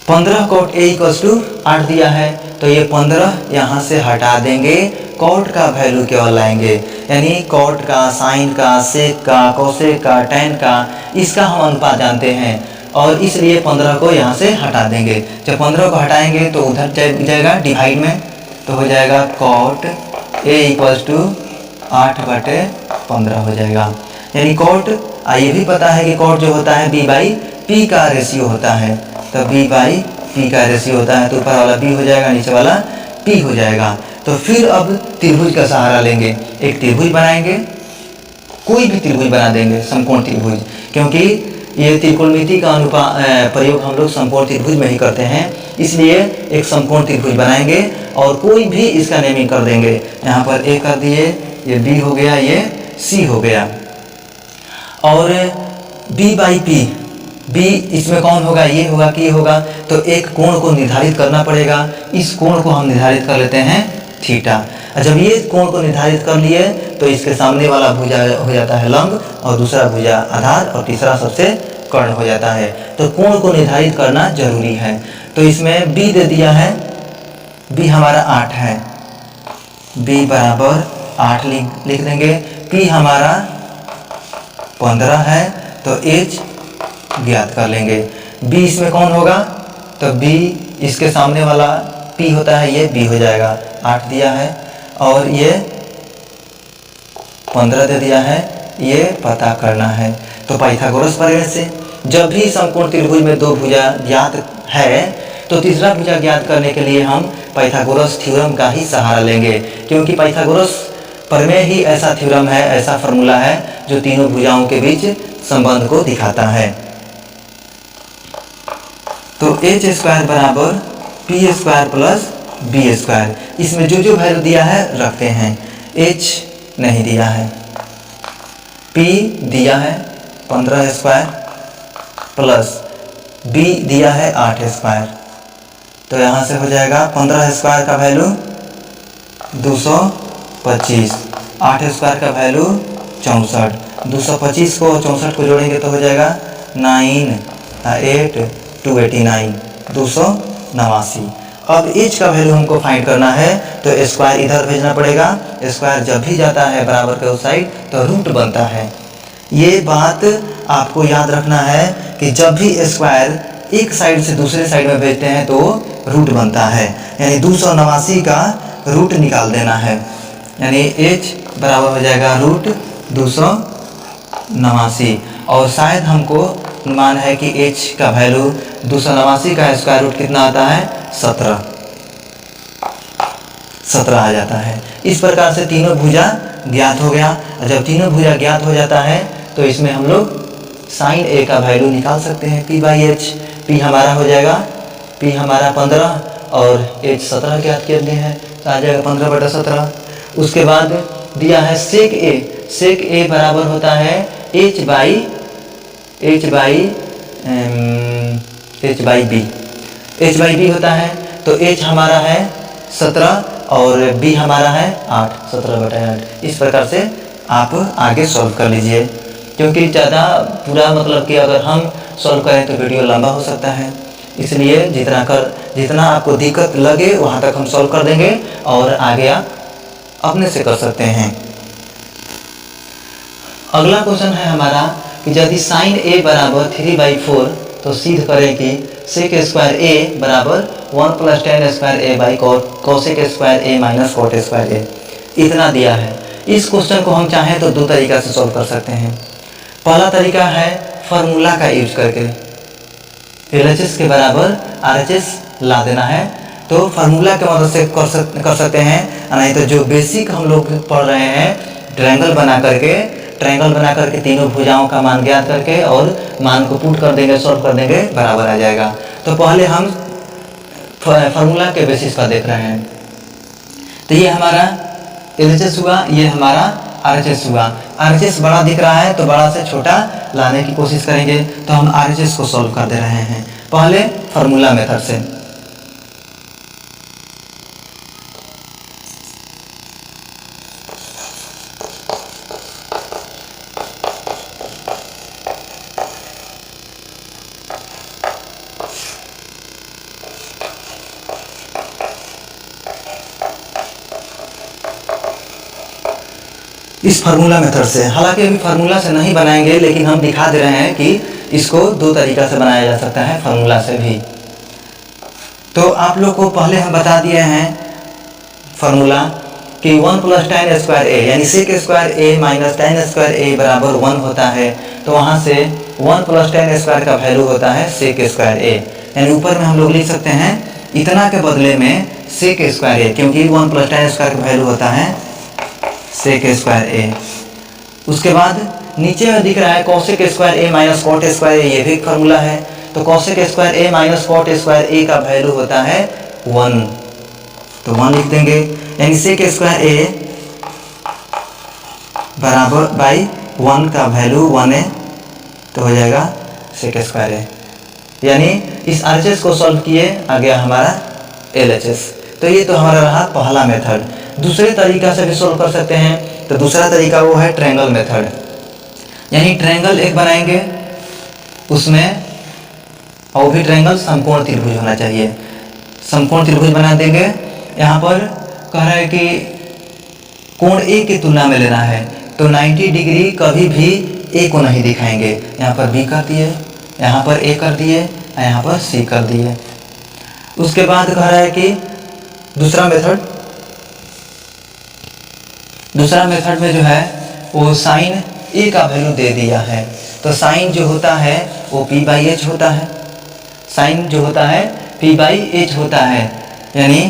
cot A = 8 दिया है, तो ये 15 यहाँ से हटा देंगे कॉट का वैल्यू केवल लाएंगे, यानी कॉट का, साइन का, सेक का, कोसेक का, टैन का, इसका हम अनुपात जानते हैं और इसलिए 15 को यहाँ से हटा देंगे। जब 15 को हटाएंगे तो उधर जाएगा डिवाइड में, तो हो जाएगा कॉट ए इक्वल्स टू 8/15 हो जाएगा। यानी कॉट, ये भी पता है कि कॉट जो होता है b/p का रेशियो होता है, तो b/p का रेशियो होता है, तो ऊपर वाला b हो जाएगा, नीचे वाला p हो जाएगा। तो फिर अब त्रिभुज का सहारा लेंगे, एक त्रिभुज बनाएंगे, कोई भी त्रिभुज बना देंगे, समकोण त्रिभुज, क्योंकि ये त्रिकोणमिति का प्रयोग हम लोग समकोण त्रिभुज में ही करते हैं, इसलिए एक समकोण त्रिभुज बनाएंगे और कोई भी इसका नेमिंग कर देंगे। यहाँ पर ए कर दिए, ये b हो गया, ये c हो गया, और b/p, b इसमें कौन होगा, ये होगा कि ये होगा, तो एक कोण को निर्धारित करना पड़ेगा। इस कोण को हम निर्धारित कर लेते हैं थीटा। जब ये कोण को निर्धारित कर लिए तो इसके सामने वाला भुजा हो जाता है लंब और दूसरा भुजा आधार और तीसरा सबसे कर्ण हो जाता है। तो कोण को निर्धारित करना जरूरी है। तो इसमें b दे दिया है, b हमारा 8 है, b बराबर 8 लिख देंगे, p हमारा 15 है, तो h ज्ञात कर लेंगे। b इसमें कौन होगा, तो b इसके सामने वाला p होता है, ये b हो जाएगा, 8 दिया है और ये 15 दे दिया है, ये पता करना है। तो पाइथागोरस प्रमेय से जब भी समकोण त्रिभुज में दो भुजा ज्ञात है तो तीसरा भुजा ज्ञात करने के लिए हम पाइथागोरस थ्योरम का ही सहारा लेंगे, क्योंकि पाइथागोरस प्रमेय ही ऐसा थ्योरम है, ऐसा फॉर्मूला है जो तीनों भुजाओं के बीच संबंध को दिखाता है। तो h² बराबर p² प्लस b², इसमें जो वैल्यू दिया है रखते हैं। h नहीं दिया है, p दिया है 15² प्लस b दिया है 8², तो यहाँ से हो जाएगा 15² का वैल्यू 225, 8² का वैल्यू 64, 225 को 64 को जोड़ेंगे तो हो जाएगा 289, 289। अब h का वैल्यू हमको फाइंड करना है, तो स्क्वायर इधर भेजना पड़ेगा। स्क्वायर जब भी जाता है बराबर के उस साइड तो रूट बनता है। ये बात आपको याद रखना है कि जब भी स्क्वायर एक साइड से दूसरे साइड में भेजते हैं तो रूट बनता है, यानी 289 का रूट निकाल देना है, यानी h बराबर हो जाएगा रूट 289। और शायद हमको अनुमान है कि h का वैल्यू 289 का स्क्वायर रूट कितना आता है, 17 आ जाता है। इस प्रकार से तीनों भुजा ज्ञात हो गया। जब तीनों भुजा ज्ञात हो जाता है तो इसमें हम लोग साइन a का वैल्यू निकाल सकते हैं, p/h। p हमारा हो जाएगा, p हमारा 15 और h 17 ज्ञात कर लिए हैं, तो आ जाएगा 15/17। उसके बाद दिया है सेक a, सेक a बराबर होता है h/b होता है, तो h हमारा है 17 और b हमारा है 8, 17/8। इस प्रकार से आप आगे सॉल्व कर लीजिए, क्योंकि ज़्यादा पूरा मतलब कि अगर हम सॉल्व करें तो वीडियो लंबा हो सकता है, इसलिए जितना आपको दिक्कत लगे वहाँ तक हम सॉल्व कर देंगे और आगे आप अपने से कर सकते हैं। अगला क्वेश्चन है हमारा कि यदि साइन a बराबर 3/4 तो सिद्ध करें कि सेक स्क्वायर a बराबर 1 + tan² a/cosec² a - cot² a। इतना दिया है। इस क्वेश्चन को हम चाहें तो दो तरीका से सॉल्व कर सकते हैं। पहला तरीका है फार्मूला का यूज करके, LHS के बराबर RHS ला देना है, तो फार्मूला के मदद से कर सकते हैं। नहीं तो जो बेसिक हम लोग पढ़ रहे हैं, ट्रायंगल बना करके तीनों भुजाओं का मान ज्ञात करके और मान को पुट कर देंगे, सॉल्व कर देंगे, बराबर आ जाएगा। तो पहले हम फार्मूला के बेसिस पर देख रहे हैं। तो ये हमारा LHS हुआ, ये हमारा RHS हुआ। RHS बड़ा दिख रहा है तो बड़ा से छोटा लाने की कोशिश करेंगे, तो हम RHS को सॉल्व कर दे रहे हैं पहले फार्मूला मेथड से। इस फार्मूला मेथड से। हालांकि अभी फार्मूला से नहीं बनाएंगे, लेकिन हम दिखा दे रहे हैं कि इसको दो तरीक़ा से बनाया जा सकता है, फार्मूला से भी। तो आप लोग को पहले हम बता दिए हैं फार्मूला कि 1 + tan स्क्वायर ए यानी sec स्क्वायर ए माइनस tan स्क्वायर ए बराबर 1 होता है। तो वहाँ से 1 + tan स्क्वायर का वैल्यू होता है sec स्क्वायर ए, यानी ऊपर में हम लोग लिख सकते हैं इतना के बदले में sec स्क्वायर ए, क्योंकि 1 + tan स्क्वायर का वैल्यू होता है sec स्क्वायर ए। उसके बाद नीचे में दिख रहा है cosec स्क्वायर ए माइनस cot स्क्वायर ए, ये भी एक फार्मूला है। तो cosec स्क्वायर ए माइनस cot स्क्वायर ए का वैल्यू होता है 1, तो 1 लिख देंगे, यानी sec स्क्वायर ए बराबर बाई 1 का वैल्यू 1 है, तो हो जाएगा sec स्क्वायर ए। यानी इस RHS को सॉल्व किए आ गया हमारा LHS। तो ये तो हमारा रहा पहला मेथड। दूसरे तरीका से भी सॉल्व कर सकते हैं। तो दूसरा तरीका वो है ट्रायंगल मेथड, यानी ट्रायंगल एक बनाएंगे, उसमें और वो भी ट्रायंगल समकोण त्रिभुज होना चाहिए। समकोण त्रिभुज बना देंगे। यहाँ पर कह रहा है कि कोण ए की तुलना में लेना है, तो 90 डिग्री कभी भी ए को नहीं दिखाएंगे। यहाँ पर बी कर दिए, यहाँ पर ए कर दिए, यहाँ पर सी कर दिए। उसके बाद कह रहा है कि दूसरा मेथड में जो है वो साइन ए का वैल्यू दे दिया है। तो साइन जो होता है वो p/h होता है, साइन जो होता है p/h होता है, यानी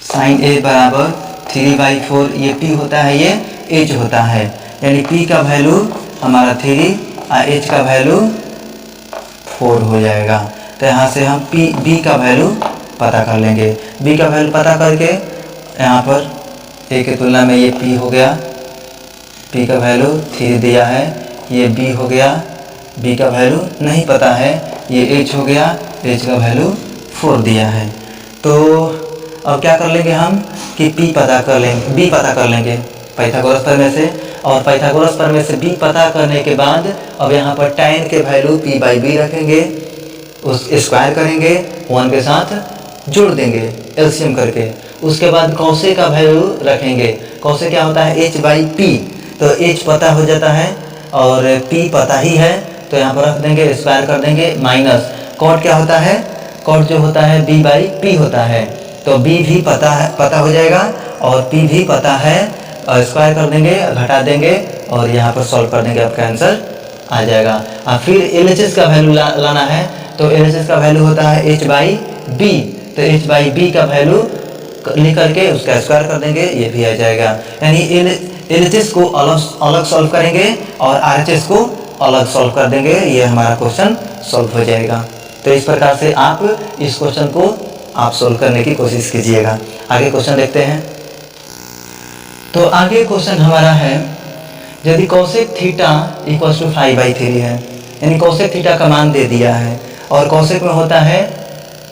साइन ए बराबर 3/4, ये p होता है, ये h होता है, यानी p का वैल्यू हमारा 3 और h का वैल्यू 4 हो जाएगा। तो यहाँ से हम b का वैल्यू पता कर लेंगे। b का वैल्यू पता करके यहाँ पर a की तुलना में ये p हो गया, p का वैल्यू 3 दिया है, ये b हो गया, b का वैल्यू नहीं पता है, ये h हो गया, h का वैल्यू 4 दिया है। तो अब क्या कर लेंगे हम कि b पता कर लेंगे पाइथागोरस प्रमेय से, और पाइथागोरस प्रमेय से b पता करने के बाद अब यहाँ पर tan के वैल्यू p/b रखेंगे, उस स्क्वायर करेंगे, 1 के साथ जोड़ देंगे एलसीएम करके। उसके बाद कौसे का वैल्यू रखेंगे। कौसे क्या होता है h/p, तो h पता हो जाता है और p पता ही है, तो यहाँ पर रख देंगे, स्क्वायर कर देंगे, माइनस कॉट क्या होता है, कॉट जो होता है b/p होता है, तो b भी पता हो जाएगा और p भी पता है, और स्क्वायर कर देंगे, घटा देंगे और यहाँ पर सॉल्व कर देंगे, आपका आंसर आ जाएगा। और फिर LHS का वैल्यू लाना है, तो LHS का वैल्यू होता है h/b, तो h/b का वैल्यू लिख करके उसका स्क्वायर कर देंगे, ये भी आ जाएगा। यानी LHS को अलग सॉल्व करेंगे और RHS को अलग सॉल्व कर देंगे, ये हमारा क्वेश्चन सॉल्व हो जाएगा। तो इस प्रकार से आप इस क्वेश्चन को आप सॉल्व करने की कोशिश कीजिएगा। आगे क्वेश्चन देखते हैं। तो आगे क्वेश्चन हमारा है, यदि cosec थीटा = 5/3 है, यानी cosec थीटा का मान दे दिया है, और cosec में होता है,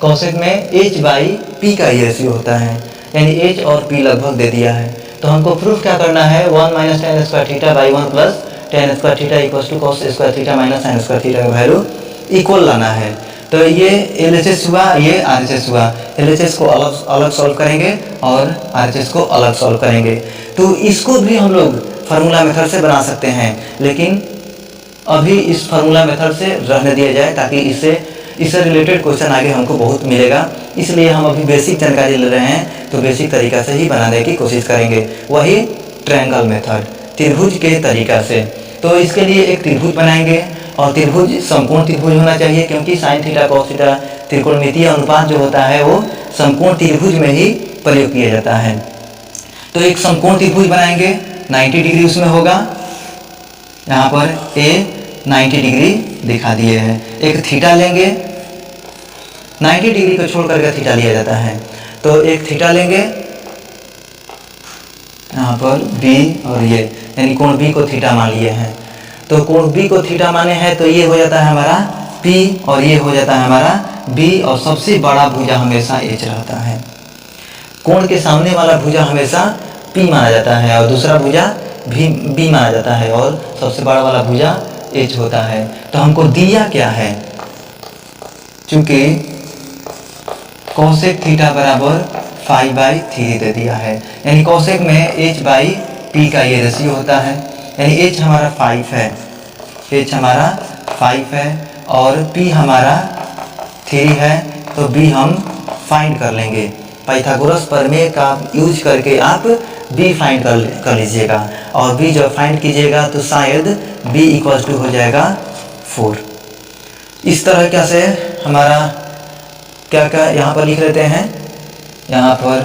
cosec में h/p का रेशियो होता है, यानी h और p लगभग दे दिया है। तो हमको प्रूफ क्या करना है, 1 - tan square theta by 1 + tan square theta = cos square theta minus sin square theta का वैल्यू इक्वल लाना है। तो ये LHS हुआ, ये RHS हुआ। LHS को अलग सॉल्व करेंगे और RHS को अलग सॉल्व करेंगे। तो इसको भी हम लोग फार्मूला मेथड से बना सकते हैं, लेकिन अभी इस फार्मूला मेथड से रहने दिया जाए, ताकि इससे रिलेटेड क्वेश्चन आगे हमको बहुत मिलेगा। इसलिए हम अभी बेसिक जानकारी ले रहे हैं, तो बेसिक तरीका से ही बनाने की कोशिश करेंगे, वही ट्रायंगल मेथड, त्रिभुज के तरीका से। तो इसके लिए एक त्रिभुज बनाएंगे, और त्रिभुज समकोण त्रिभुज होना चाहिए, क्योंकि साइन थीटा कॉस थीटा त्रिकोणमितीय अनुपात जो होता है वो समकोण त्रिभुज में ही प्रयोग किया जाता है। तो एक समकोण त्रिभुज बनाएंगे, 90 डिग्री उसमें होगा, यहाँ पर A 90 डिग्री दिखा दिए हैं। एक थीटा लेंगे, 90 डिग्री को छोड़ करके थीटा लिया जाता है, तो एक थीटा लेंगे, यहाँ पर B और ये, यानी कोण B को थीटा मान लिए हैं। तो कोण B को थीटा माने हैं, तो ये हो जाता है हमारा P और ये हो जाता है हमारा B, और सबसे बड़ा भुजा हमेशा H रहता है। कोण के सामने वाला भुजा हमेशा P माना जाता है, और दूसरा भुजा भी B माना जाता है, और सबसे बड़ा वाला भुजा H होता है। तो हमको दिया क्या है, चूंकि cosec थीटा बराबर 5/3 दे दिया है, यानी cosec में h/p P का ये रेशियो होता है, यानी H हमारा 5 है, H हमारा 5 है और P हमारा 3 है, तो B हम फाइंड कर लेंगे। पाइथागोरस प्रमेय का यूज करके आप B फाइंड कर लीजिएगा और B जब फाइंड कीजिएगा तो शायद B इक्वल टू हो जाएगा 4। इस तरह क्या से हमारा क्या यहाँ पर लिख लेते हैं, यहाँ पर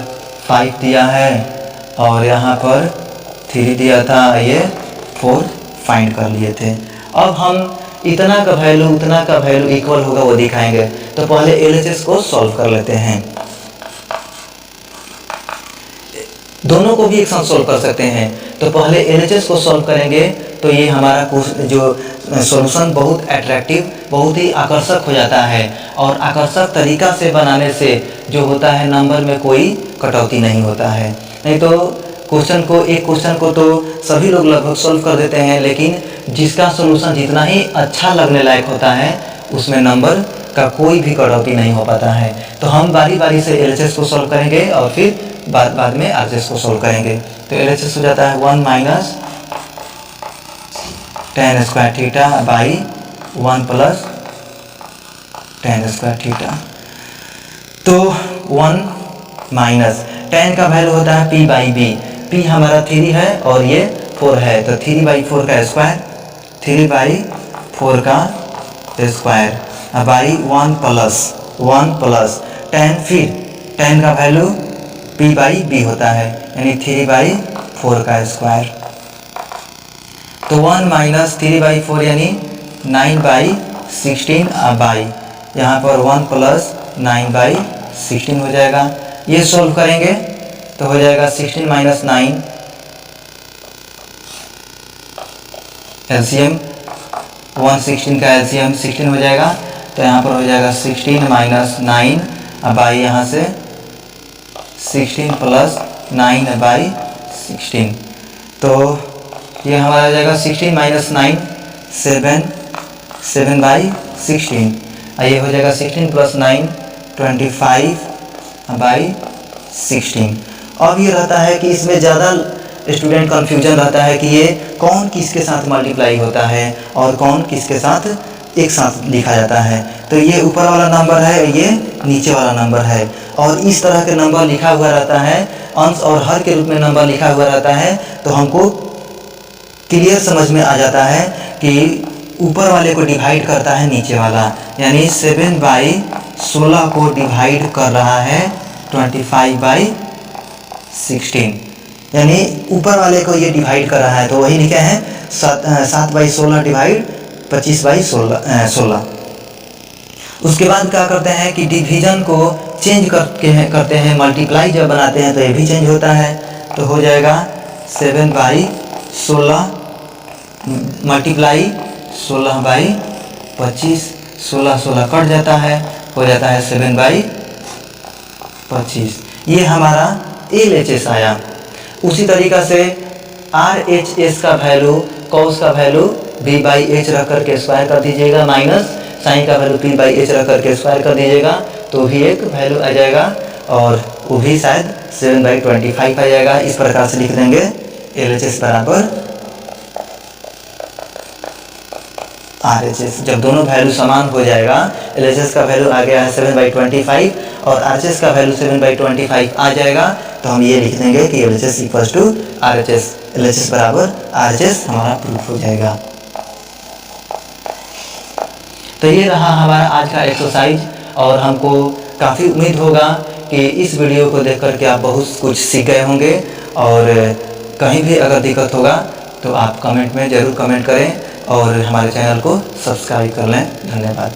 5 दिया है और यहाँ पर 3 दिया था, ये 4 फाइंड कर लिए थे। अब हम इतना का वैल्यू उतना का वैल्यू इक्वल होगा वो दिखाएंगे, तो पहले LHS को सॉल्व कर लेते हैं। दोनों को भी एक साथ सॉल्व कर सकते हैं, तो पहले LHS को सॉल्व करेंगे तो ये हमारा जो सॉल्यूशन बहुत अट्रैक्टिव, बहुत ही आकर्षक हो जाता है और आकर्षक तरीका से बनाने से जो होता है नंबर में कोई कटौती नहीं होता है। नहीं तो एक क्वेश्चन को तो सभी लोग लगभग सॉल्व कर देते हैं, लेकिन जिसका सॉल्यूशन जितना ही अच्छा लगने लायक होता है उसमें नंबर का कोई भी कटौती नहीं हो पाता है। तो हम बारी बारी से LHS को सॉल्व करेंगे और फिर बाद में RHS को सॉल्व करेंगे। तो LHS हो जाता है 1 minus tan square theta by 1 plus tan square theta. तो 1 माइनस tan का वैल्यू होता है P बाई B, P हमारा 3 है और ये 4 है, तो 3/4 का स्क्वायर, 3/4 का स्क्वायर बाई 1 प्लस tan, फिर tan का वैल्यू P बाई B होता है, यानी 3/4 का स्क्वायर। तो 1 माइनस 3/4 यानी 9/16 बाई यहाँ पर 1 प्लस 9/16 हो जाएगा। ये सॉल्व करेंगे तो हो जाएगा 16 माइनस 9, एलसीएम 116 का एलसीएम 16 हो जाएगा, तो यहाँ पर हो जाएगा 16 माइनस 9 बाई यहाँ से 16 प्लस 9/16। तो ये हमारा आ जाएगा 16 माइनस 9 7/16, ये हो जाएगा 16 प्लस 9 25/16। अब ये रहता है कि इसमें ज़्यादा स्टूडेंट कन्फ्यूजन रहता है कि ये कौन किसके साथ मल्टीप्लाई होता है और कौन किसके साथ एक साथ लिखा जाता है। तो ये ऊपर वाला नंबर है और ये नीचे वाला नंबर है, और इस तरह के नंबर लिखा हुआ रहता है, अंश और हर के रूप में नंबर लिखा हुआ रहता है, तो हमको क्लियर समझ में आ जाता है कि ऊपर वाले को डिवाइड करता है नीचे वाला, यानी 7/16 को डिवाइड कर रहा है 25/16, यानी ऊपर वाले को ये डिवाइड कर रहा है, तो वही लिखे हैं 7/16 डिवाइड 25/16। उसके बाद क्या करते हैं कि डिवीजन को चेंज करते हैं, मल्टीप्लाई जब बनाते हैं तो ये भी चेंज होता है, तो हो जाएगा 7/16 मल्टीप्लाई 16/25, 16 कट जाता है, हो जाता है 7/25। ये हमारा LHS आया। उसी तरीक़ा से RHS का वैल्यू, कॉस का वैल्यू B/H रख करके स्क्वायर कर दीजिएगा, माइनस साइन का वैल्यू P/H रख करके स्क्वायर कर दीजिएगा, तो भी एक वैल्यू आ जाएगा और वो भी शायद 7/25 आ जाएगा। इस प्रकार से लिख देंगे LHS बराबर RHS। जब दोनों वैल्यू समान हो जाएगा, LHS का वैल्यू आ गया है 7/25 और RHS का वैल्यू 7/25 आ जाएगा, तो हम ये लिख देंगे कि LHS equals to RHS, LHS बराबर RHS हमारा प्रूफ हो जाएगा। तो ये रहा हमारा आज का एक्सरसाइज, और हमको काफ़ी उम्मीद होगा कि इस वीडियो को देख करके आप बहुत कुछ सीख गए होंगे, और कहीं भी अगर दिक्कत होगा तो आप कमेंट में ज़रूर कमेंट करें और हमारे चैनल को सब्सक्राइब कर लें। धन्यवाद।